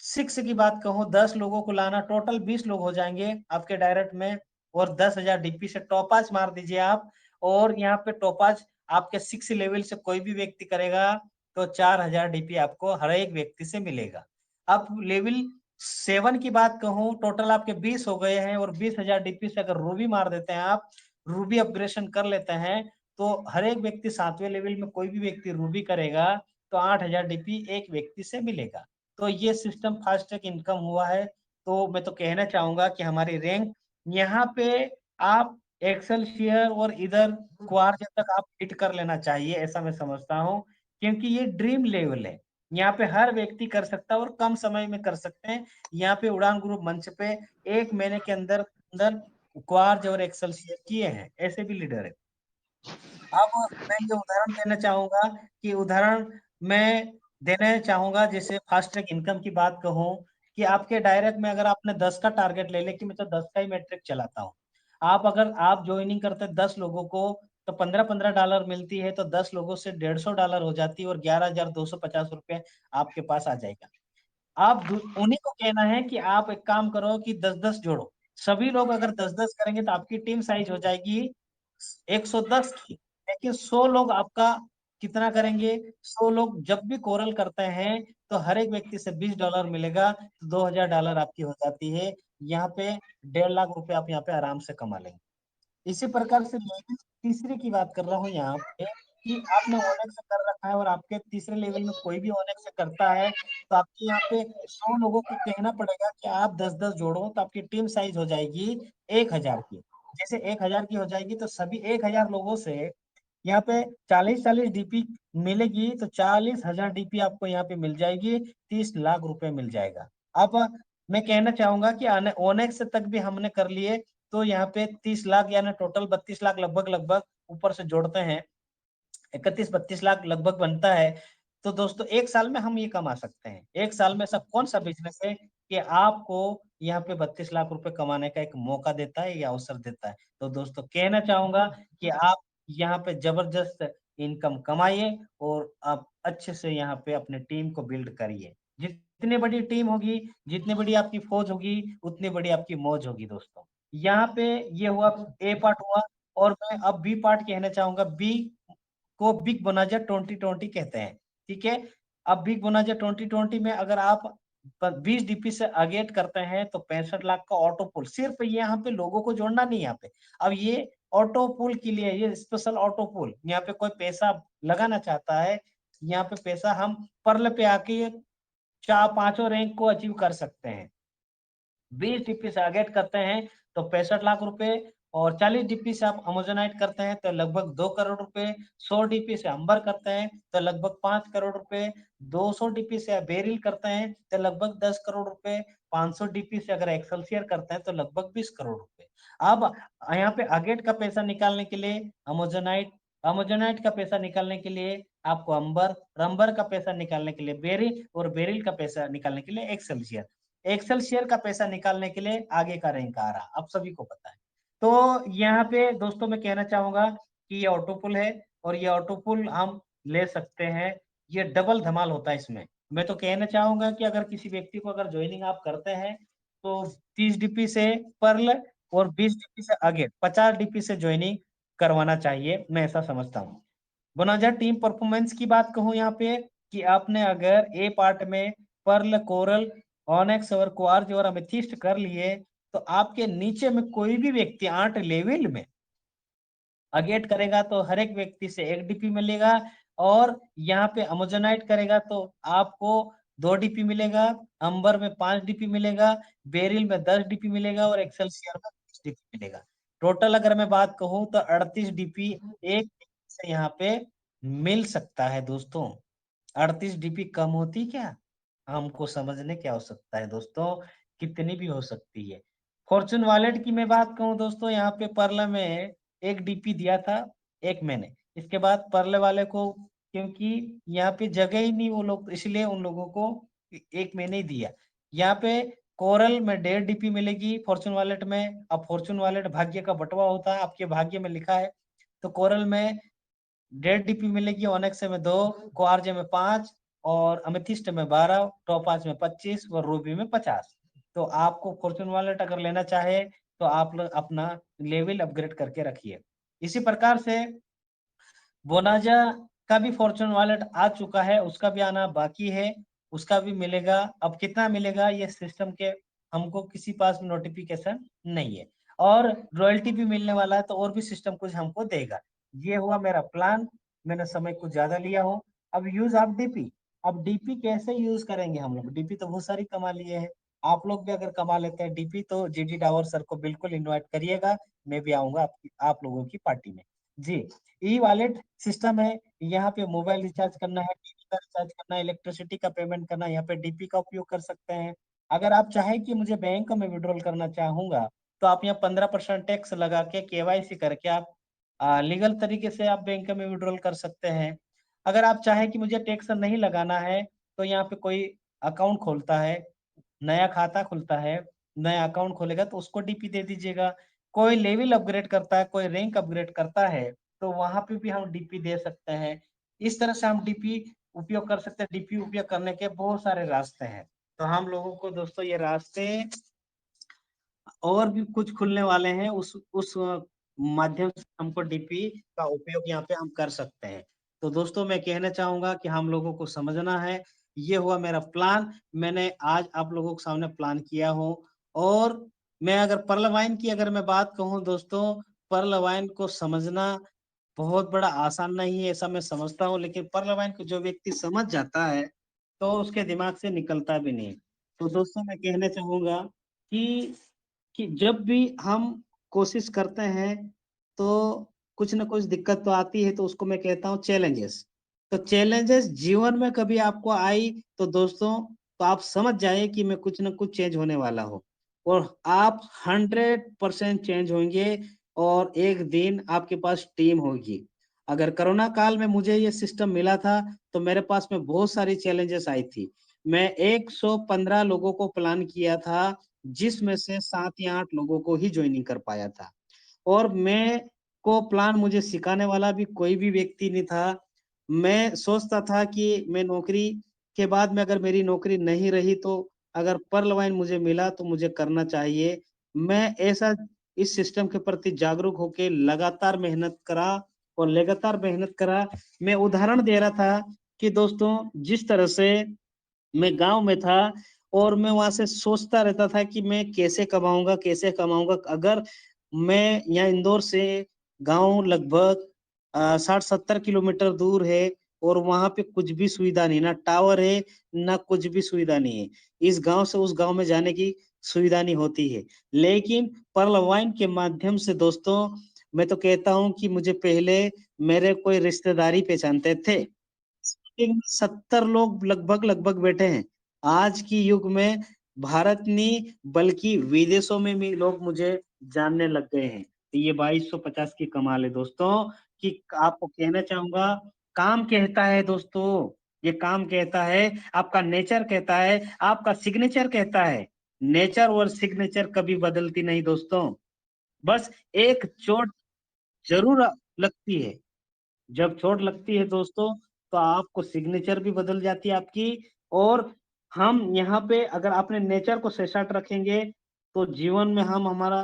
6 की बात कहूं, 10 लोगों को लाना, टोटल 20 लोग हो जाएंगे आपके डायरेक्ट में, और 10,000 डीपी से टॉपाज मार दीजिए आप। और यहाँ पे टॉपाज आपके 6 लेवल से कोई भी व्यक्ति करेगा तो 4000 डीपी आपको हर एक व्यक्ति से मिलेगा। अब लेवल 7 की बात कहूं, टोटल आपके 20 हो गए हैं, और 20,000 डीपी से अगर रूबी मार देते हैं आप, रूबी अपग्रेडेशन कर लेते हैं, तो हर एक व्यक्ति 7वें लेवल में कोई भी व्यक्ति रूबी करेगा तो 8000 डीपी एक व्यक्ति से मिलेगा। तो ये सिस्टम फास्ट ट्रैक इनकम हुआ है। तो मैं तो कहना चाहूंगा कि हमारी रैंक यहाँ पे आप एक्सेलसियर और इधर क्वार्ज तक आप हिट कर लेना चाहिए, ऐसा मैं समझता हूँ, क्योंकि ये ड्रीम लेवल है। यहाँ पे हर व्यक्ति कर सकता है और कम समय में कर सकते हैं। यहाँ पे उड़ान ग्रुप मंच पे 1 महीने के अंदर अंदर क्वार्ज और एक्सेलसियर किए हैं, ऐसे भी लीडर है। अब मैं ये उदाहरण देना चाहूंगा कि उदाहरण मैं देना चाहूंगा, जैसे फास्ट ट्रैक इनकम की बात कहूं कि आपके डायरेक्ट में अगर आपने 10 का टारगेट ले ले कि मैं तो 10 का ही मैट्रिक चलाता हूं, आप अगर आप ज्वाइनिंग करते 10 लोगों को तो 15-15 डॉलर मिलती है, तो 10 लोगों से 150 डॉलर हो जाती है और 11,250 रुपए आपके पास आ जाएगा। आप उन्हीं को कहना है कि आप एक काम करो कि 10-10 जोड़ो। सभी लोग अगर 10-10 करेंगे तो आपकी टीम साइज हो जाएगी 110 की, लेकिन 100 लोग आपका कितना करेंगे? 100 लोग जब भी कोरल करते हैं तो हर एक व्यक्ति से 20 डॉलर मिलेगा, तो 2000 डॉलर आपकी हो जाती है। यहाँ पे 1.5 लाख रुपए आप यहाँ पे आराम से कमा लेंगे। इसी प्रकार से लेवल तीसरे की बात कर रहा हूँ यहाँ पे कि आपने ओनेक्स से कर रखा है और आपके तीसरे लेवल में कोई भी ओनेक्स से करता है, तो आपके यहाँ पे 100 लोगों को कहना पड़ेगा कि आप 10-10 जोड़ो, तो आपकी टीम साइज हो जाएगी 1000 की। जैसे 1000 की हो जाएगी तो सभी 1000 लोगों से यहाँ पे 40-40 डीपी मिलेगी, तो 40,000 डीपी आपको यहाँ पे मिल जाएगी, 30 लाख रुपए मिल जाएगा। अब मैं कहना चाहूंगा कि ओनेक्स तक भी हमने कर लिए तो यहाँ पे 30 लाख यानी टोटल 32 लाख लगभग लगभग ऊपर से जोड़ते हैं, 31-32 लाख लगभग बनता है। तो दोस्तों 1 साल में हम ये कमा सकते हैं। 1 साल में ऐसा कौन सा बिजनेस है कि आपको यहाँ पे 32 लाख रुपए कमाने का एक मौका देता है या अवसर देता है? तो दोस्तों कहना चाहूंगा कि आप यहाँ पे जबरदस्त इनकम कमाइए और आप अच्छे से यहाँ पे अपने टीम को बिल्ड करिए। जितनी बड़ी टीम होगी, जितनी बड़ी आपकी फौज होगी, उतनी बड़ी आपकी मौज होगी दोस्तों। यहाँ पे ये हुआ ए पार्ट हुआ, और मैं अब बी पार्ट कहना चाहूंगा। बी को बिग बोनाजा 2020 कहते हैं, ठीक है। अब बिग बोनाजा 2020 में अगर आप 20 डीपी से अगेट करते हैं तो 65 लाख का ऑटो पुल, सिर्फ ये यहाँ पे लोगों को जोड़ना नहीं। यहाँ पे अब ये ऑटो पुल के लिए ये स्पेशल ऑटो पुल, यहाँ पे कोई पैसा लगाना चाहता है, यहाँ पे पैसा हम पर्ल पे आके 4-5 रैंक को अचीव कर सकते हैं। 20 डीपी से आगेट करते हैं तो 65 लाख रुपए, और 40 डीपी से आप अमेजोनाइट करते हैं तो लगभग 2 करोड़ रुपए, 100 डीपी से अंबर करते हैं तो लगभग 5 करोड़ रुपए, 200 डीपी से आप बेरिल करते हैं तो लगभग 10 करोड़ रुपए, 500 डीपी से अगर एक्सेलसियर करते हैं तो लगभग 20 करोड़ रुपए। अब यहाँ पे अगेट का पैसा निकालने के लिए अमेजोनाइट, अमेजोनाइट का पैसा निकालने के लिए आपको अंबर, अंबर का पैसा निकालने के लिए बेरिल, और बेरिल का पैसा निकालने के लिए एक्सेलसियर, एक्सेल शेयर का पैसा निकालने के लिए आगे का रैंक आ रहा, आप सभी को पता है। तो यहाँ पे दोस्तों मैं कहना चाहूंगा कि ये ऑटो पुल है, और ये ऑटो पुल हम ले सकते हैं। ये डबल धमाल होता है इसमें। मैं तो कहना चाहूंगा कि अगर किसी व्यक्ति को अगर ज्वाइनिंग आप करते हैं तो 30 डीपी से पर्ल और 20 डीपी से आगे 50 डीपी से ज्वाइनिंग करवाना चाहिए, मैं ऐसा समझता हूँ। बोनाजा टीम परफॉर्मेंस की बात कहूँ यहाँ पे कि आपने अगर ए पार्ट में पर्ल, कोरल, ऑनेक्स और क्वार्ज और अमेथिस्ट कर लिए, तो आपके नीचे में कोई भी व्यक्ति 8 लेवल में अगेट करेगा तो हर एक व्यक्ति से 1 डीपी मिलेगा, और यहाँ पे अमेजोनाइट करेगा तो आपको 2 डीपी मिलेगा, अंबर में 5 डीपी मिलेगा, बेरिल में 10 डीपी मिलेगा, और एक्सेलसियर में 20 डीपी मिलेगा। टोटल अगर मैं बात कहूँ तो 38 डीपी एक से यहाँ पे मिल सकता है दोस्तों। 38 डीपी कम होती क्या? हमको समझने की आवश्यकता है दोस्तों, कितनी भी हो सकती है। फॉर्चून वॉलेट की मैं बात कहूँ दोस्तों, यहाँ पे पर्ल में 1 डीपी दिया था एक मैंने, इसके बाद पर्ल वाले को क्योंकि यहाँ पे जगह ही नहीं वो लोग, इसलिए उन लोगों को 1 महीने ही दिया। यहाँ पे कोरल में 1.5 डीपी मिलेगी फॉर्चून वॉलेट में। अब फॉर्चून वॉलेट भाग्य का बटवा होता है, आपके भाग्य में लिखा है। तो कोरल में 1.5 डीपी मिलेगी, ओनेक्स में 2, क्वार्जे में 5 और अमेथिस्ट में 12, टोपाज में 25 और रूबी में 50। तो आपको फॉर्चून वॉलेट अगर लेना चाहे तो आप लोग अपना लेवल अपग्रेड करके रखिए। इसी प्रकार से बोनाजा का भी फॉर्चून वॉलेट आ चुका है, उसका भी आना बाकी है, उसका भी मिलेगा। अब कितना मिलेगा ये सिस्टम के हमको किसी पास नोटिफिकेशन नहीं है, और रॉयल्टी भी मिलने वाला है, तो और भी सिस्टम कुछ हमको देगा। ये हुआ मेरा प्लान, मैंने समय कुछ ज्यादा लिया हो। अब यूज ऑफ डीपी, अब डीपी कैसे यूज करेंगे हम लोग? डीपी तो बहुत सारी कमा लिए हैं, आप लोग भी अगर कमा लेते हैं डीपी तो जीडी डावर सर को बिल्कुल इन्वाइट करिएगा, मैं भी आऊंगा आप लोगों की पार्टी में। जी, ई वॉलेट सिस्टम है, यहाँ पे मोबाइल रिचार्ज करना है, टीवी का रिचार्ज करना है, इलेक्ट्रिसिटी का पेमेंट करना है, यहाँ पे डीपी का उपयोग कर सकते हैं। अगर आप चाहें कि मुझे बैंक में विड्रॉल करना चाहूंगा तो आप यहाँ 15% टैक्स लगा के केवाईसी करके आप लीगल तरीके से आप बैंक में विड्रॉल कर सकते हैं। अगर आप चाहें कि मुझे टैक्स नहीं लगाना है तो यहाँ पे कोई अकाउंट खोलता है, नया खाता खुलता है, नया अकाउंट खोलेगा तो उसको डीपी दे दीजिएगा। कोई लेवल अपग्रेड करता है, कोई रैंक अपग्रेड करता है तो वहां पे भी हम डीपी दे सकते हैं। इस तरह से हम डीपी उपयोग कर सकते हैं। डीपी उपयोग करने के बहुत सारे रास्ते हैं, तो हम लोगों को दोस्तों ये रास्ते और भी कुछ खुलने वाले हैं, उस माध्यम से हमको डीपी का उपयोग यहाँ पे हम कर सकते हैं। तो दोस्तों मैं कहना चाहूंगा कि हम लोगों को समझना है, ये हुआ मेरा प्लान, मैंने आज आप लोगों के सामने प्लान किया हो। और मैं अगर पर्ल वाइन की अगर मैं बात कहूँ दोस्तों, पर्ल वाइन को समझना बहुत बड़ा आसान नहीं है ऐसा मैं समझता हूँ, लेकिन पर्ल वाइन को जो व्यक्ति समझ जाता है तो उसके दिमाग से निकलता भी नहीं। तो दोस्तों मैं कहना चाहूंगा कि जब भी हम कोशिश करते हैं तो कुछ ना कुछ दिक्कत तो आती है, तो उसको मैं कहता हूँ चैलेंजेस। तो चैलेंजेस जीवन में कभी आपको आई तो दोस्तों तो आप समझ जाए कि मैं कुछ ना कुछ चेंज होने वाला हो, और आप 100% चेंज होंगे, और एक दिन आपके पास टीम होगी। अगर कोरोना काल में मुझे ये सिस्टम मिला था तो मेरे पास में बहुत सारी चैलेंजेस आई थी। मैं 115 लोगों को प्लान किया था, जिसमें से 7 या 8 लोगों को ही ज्वाइनिंग कर पाया था। और मैं को प्लान मुझे सिखाने वाला भी कोई भी व्यक्ति नहीं था। मैं सोचता था कि मैं नौकरी के बाद में अगर मेरी नौकरी नहीं रही तो अगर पर्ल वाइन मुझे मिला तो मुझे करना चाहिए। मैं ऐसा इस सिस्टम के प्रति जागरूक होके लगातार मेहनत करा, और लगातार मेहनत करा। मैं उदाहरण दे रहा था कि दोस्तों जिस तरह से मैं गांव में था और मैं वहां से सोचता रहता था कि मैं कैसे कमाऊंगा, कैसे कमाऊंगा। अगर मैं यहाँ इंदौर से गांव लगभग 60-70 किलोमीटर दूर है, और वहां पे कुछ भी सुविधा नहीं, ना टावर है ना कुछ भी सुविधा नहीं है। इस गांव से उस गांव में जाने की सुविधा नहीं होती है। लेकिन पर्ल वाइन के माध्यम से दोस्तों मैं तो कहता हूँ कि मुझे पहले मेरे कोई रिश्तेदारी पहचानते थे, 70 लोग लगभग लगभग बैठे हैं। आज की युग में भारत नहीं बल्कि विदेशों में भी लोग मुझे जानने लग गए हैं। तो ये 2250 की कमाल है दोस्तों, कि आपको कहना चाहूंगा काम कहता है दोस्तों, ये काम कहता है, आपका नेचर कहता है, आपका सिग्नेचर कहता है। नेचर और सिग्नेचर कभी बदलती नहीं दोस्तों, बस एक चोट जरूर लगती है। जब चोट लगती है दोस्तों तो आपको सिग्नेचर भी बदल जाती है आपकी। और हम यहाँ पे अगर अपने नेचर को सेट रखेंगे तो जीवन में हम हमारा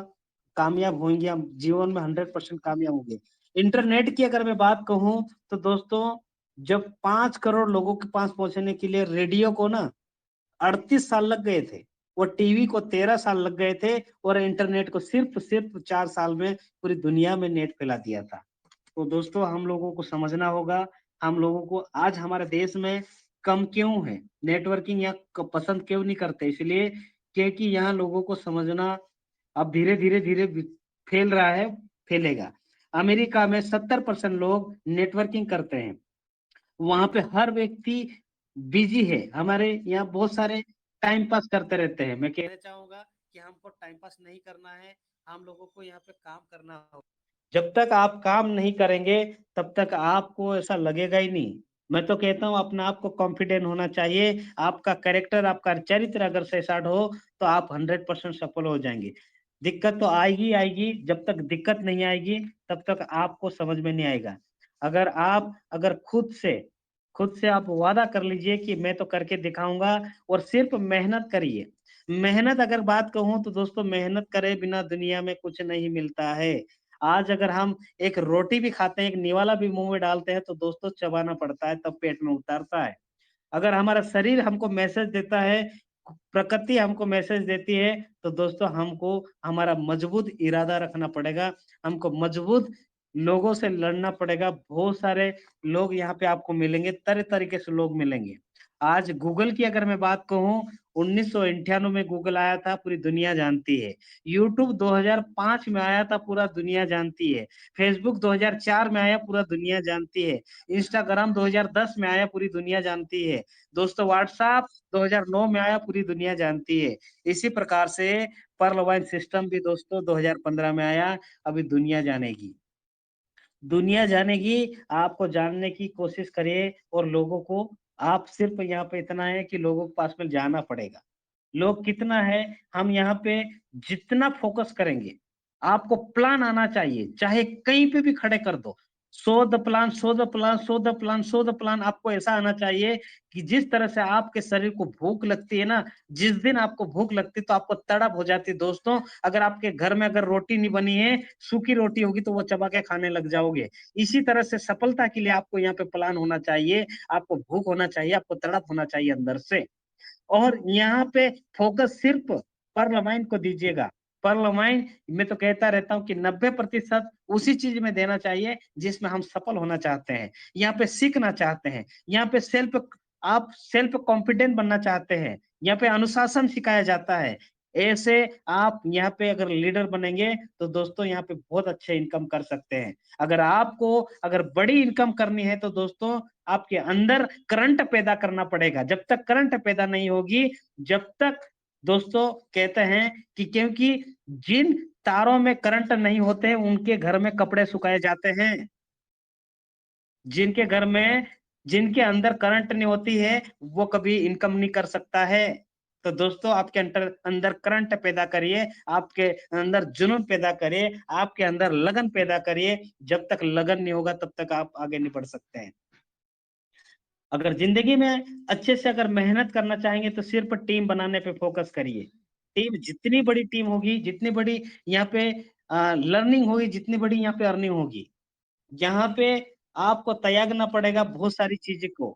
कामयाब होंगे, हम जीवन में 100% कामयाब होंगे। इंटरनेट की अगर मैं बात कहूँ तो दोस्तों जब 5 करोड़ लोगों के पास पहुंचने के लिए रेडियो को ना 38 साल लग गए थे, और टीवी को 13 साल लग गए थे, और इंटरनेट को सिर्फ 4 साल में पूरी दुनिया में नेट फैला दिया था। तो दोस्तों हम लोगों को समझना होगा, हम लोगों को आज हमारे देश में कम क्यों है नेटवर्किंग, या पसंद क्यों नहीं करते, इसलिए क्योंकि यहाँ लोगों को समझना अब धीरे धीरे धीरे फैल रहा है, फैलेगा। अमेरिका में 70% लोग नेटवर्किंग करते हैं, वहां पे हर व्यक्ति बिजी है। हमारे यहाँ बहुत सारे टाइम पास करते रहते हैं। मैं कहना चाहूंगा कि हमको टाइम पास नहीं करना है, हम लोगों को यहाँ पे काम करना होगा। जब तक आप काम नहीं करेंगे तब तक आपको ऐसा लगेगा ही नहीं मैं तो कहता हूँ अपना आप को कॉन्फिडेंट होना चाहिए। आपका कैरेक्टर, आपका चरित्र अगर सैसाड हो तो आप 100% सफल हो जाएंगे। दिक्कत तो आएगी आएगी, जब तक दिक्कत नहीं आएगी तब तक आपको समझ में नहीं आएगा। अगर खुद से आप वादा कर लीजिए कि मैं तो करके दिखाऊंगा, और सिर्फ मेहनत करिए। मेहनत अगर बात कहूँ तो दोस्तों, मेहनत करे बिना दुनिया में कुछ नहीं मिलता है। आज अगर हम एक रोटी भी खाते हैं, एक निवाला भी मुंह में डालते हैं तो दोस्तों चबाना पड़ता है, तब पेट में उतरता है। अगर हमारा शरीर हमको मैसेज देता है, प्रकृति हमको मैसेज देती है, तो दोस्तों हमको हमारा मजबूत इरादा रखना पड़ेगा। हमको मजबूत लोगों से लड़ना पड़ेगा। बहुत सारे लोग यहाँ पे आपको मिलेंगे, तरह तरीके से लोग मिलेंगे। आज गूगल की अगर मैं बात कहूँ, 1998 में गूगल आया था, पूरी दुनिया जानती है। यूट्यूब 2005 में आया था, पूरा दुनिया जानती है। फेसबुक 2004 में आया, पूरा दुनिया जानती है। इंस्टाग्राम 2010 में आया, पूरी दुनिया जानती है। दोस्तों व्हाट्सएप 2009 में आया, पूरी दुनिया जानती है। इसी प्रकार से पर्ल वाइन सिस्टम भी दोस्तों 2015 में आया, अभी दुनिया जानेगी। दुनिया जानेगी, आपको जानने की कोशिश करिए, और लोगों को आप सिर्फ यहाँ पे इतना है कि लोगों के पास में जाना पड़ेगा। लोग कितना है, हम यहाँ पे जितना फोकस करेंगे, आपको प्लान आना चाहिए, चाहे कहीं पे भी खड़े कर दो। So the plan, so the plan, so the plan, so the plan. आपको ऐसा आना चाहिए कि जिस तरह से आपके शरीर को भूख लगती है ना, जिस दिन आपको भूख लगती है तो आपको तड़प हो जाती है दोस्तों। अगर आपके घर में अगर रोटी नहीं बनी है, सूखी रोटी होगी, तो वो चबा के खाने लग जाओगे। इसी तरह से सफलता के लिए आपको यहाँ पे प्लान होना चाहिए, आपको भूख होना चाहिए, आपको तड़प होना चाहिए अंदर से। और यहाँ पे फोकस सिर्फ पर्लमाइन को दीजिएगा। पर्लमाइन, मैं तो कहता रहता हूँ कि 90% उसी चीज में देना चाहिए जिसमें हम सफल होना चाहते हैं, यहाँ पे सीखना चाहते हैं, यहाँ पे आप सेल्फ कॉन्फिडेंट बनना चाहते हैं, यहाँ पे अनुशासन सिखाया जाता है। ऐसे आप यहाँ पे अगर लीडर बनेंगे तो दोस्तों यहाँ पे बहुत अच्छे इनकम कर सकते हैं। अगर बड़ी इनकम करनी है तो दोस्तों आपके अंदर करंट पैदा करना पड़ेगा। जब तक करंट पैदा नहीं होगी, जब तक दोस्तों कहते हैं कि क्योंकि जिन तारों में करंट नहीं होते हैं उनके घर में कपड़े सुखाए जाते हैं। जिनके घर में जिनके अंदर करंट नहीं होती है वो कभी इनकम नहीं कर सकता है। तो दोस्तों आपके अंदर करंट पैदा करिए, आपके अंदर जुनून पैदा करिए, आपके अंदर लगन पैदा करिए। जब तक लगन नहीं होगा तब तक आप आगे नहीं बढ़ सकते हैं। अगर जिंदगी में अच्छे से अगर मेहनत करना चाहेंगे तो सिर्फ टीम बनाने पे फोकस करिए। टीम जितनी बड़ी टीम होगी, जितनी बड़ी यहाँ पे लर्निंग होगी, जितनी बड़ी यहाँ पे अर्निंग होगी, यहाँ पे आपको त्यागना पड़ेगा बहुत सारी चीजें को।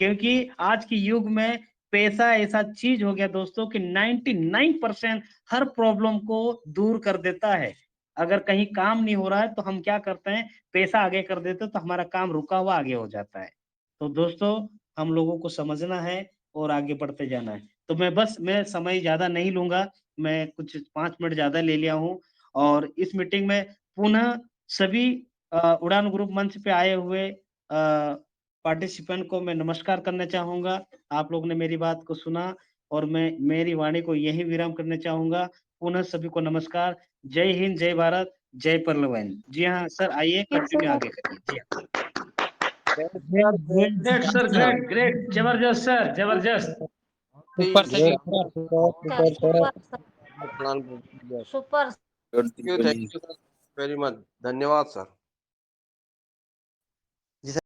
क्योंकि आज के युग में पैसा ऐसा चीज हो गया दोस्तों कि 99% हर प्रॉब्लम को दूर कर देता है। अगर कहीं काम नहीं हो रहा है तो हम क्या करते हैं, पैसा आगे कर देते हैं, तो हमारा काम रुका हुआ आगे हो जाता है। तो दोस्तों हम लोगों को समझना है और आगे बढ़ते जाना है। तो मैं समय ज्यादा नहीं लूंगा, मैं कुछ 5 मिनट ज्यादा ले लिया हूँ। और इस मीटिंग में पुनः सभी उड़ान ग्रुप मंच पे आए हुए पार्टिसिपेंट को मैं नमस्कार करना चाहूंगा। आप लोग ने मेरी बात को सुना और मैं मेरी वाणी को यही विराम करना चाहूंगा। पुनः सभी को नमस्कार। जय हिंद, जय भारत, जय पर्लवैन। जी हाँ सर, आइए कंटिन्यू आगे करिए। जी हाँ। ग्रेट सर, ग्रेट ग्रेट, जबरदस्त सर, जबरदस्त। सुपर से Great, super super plan. Super Thank you, sir, very much. धन्यवाद सर।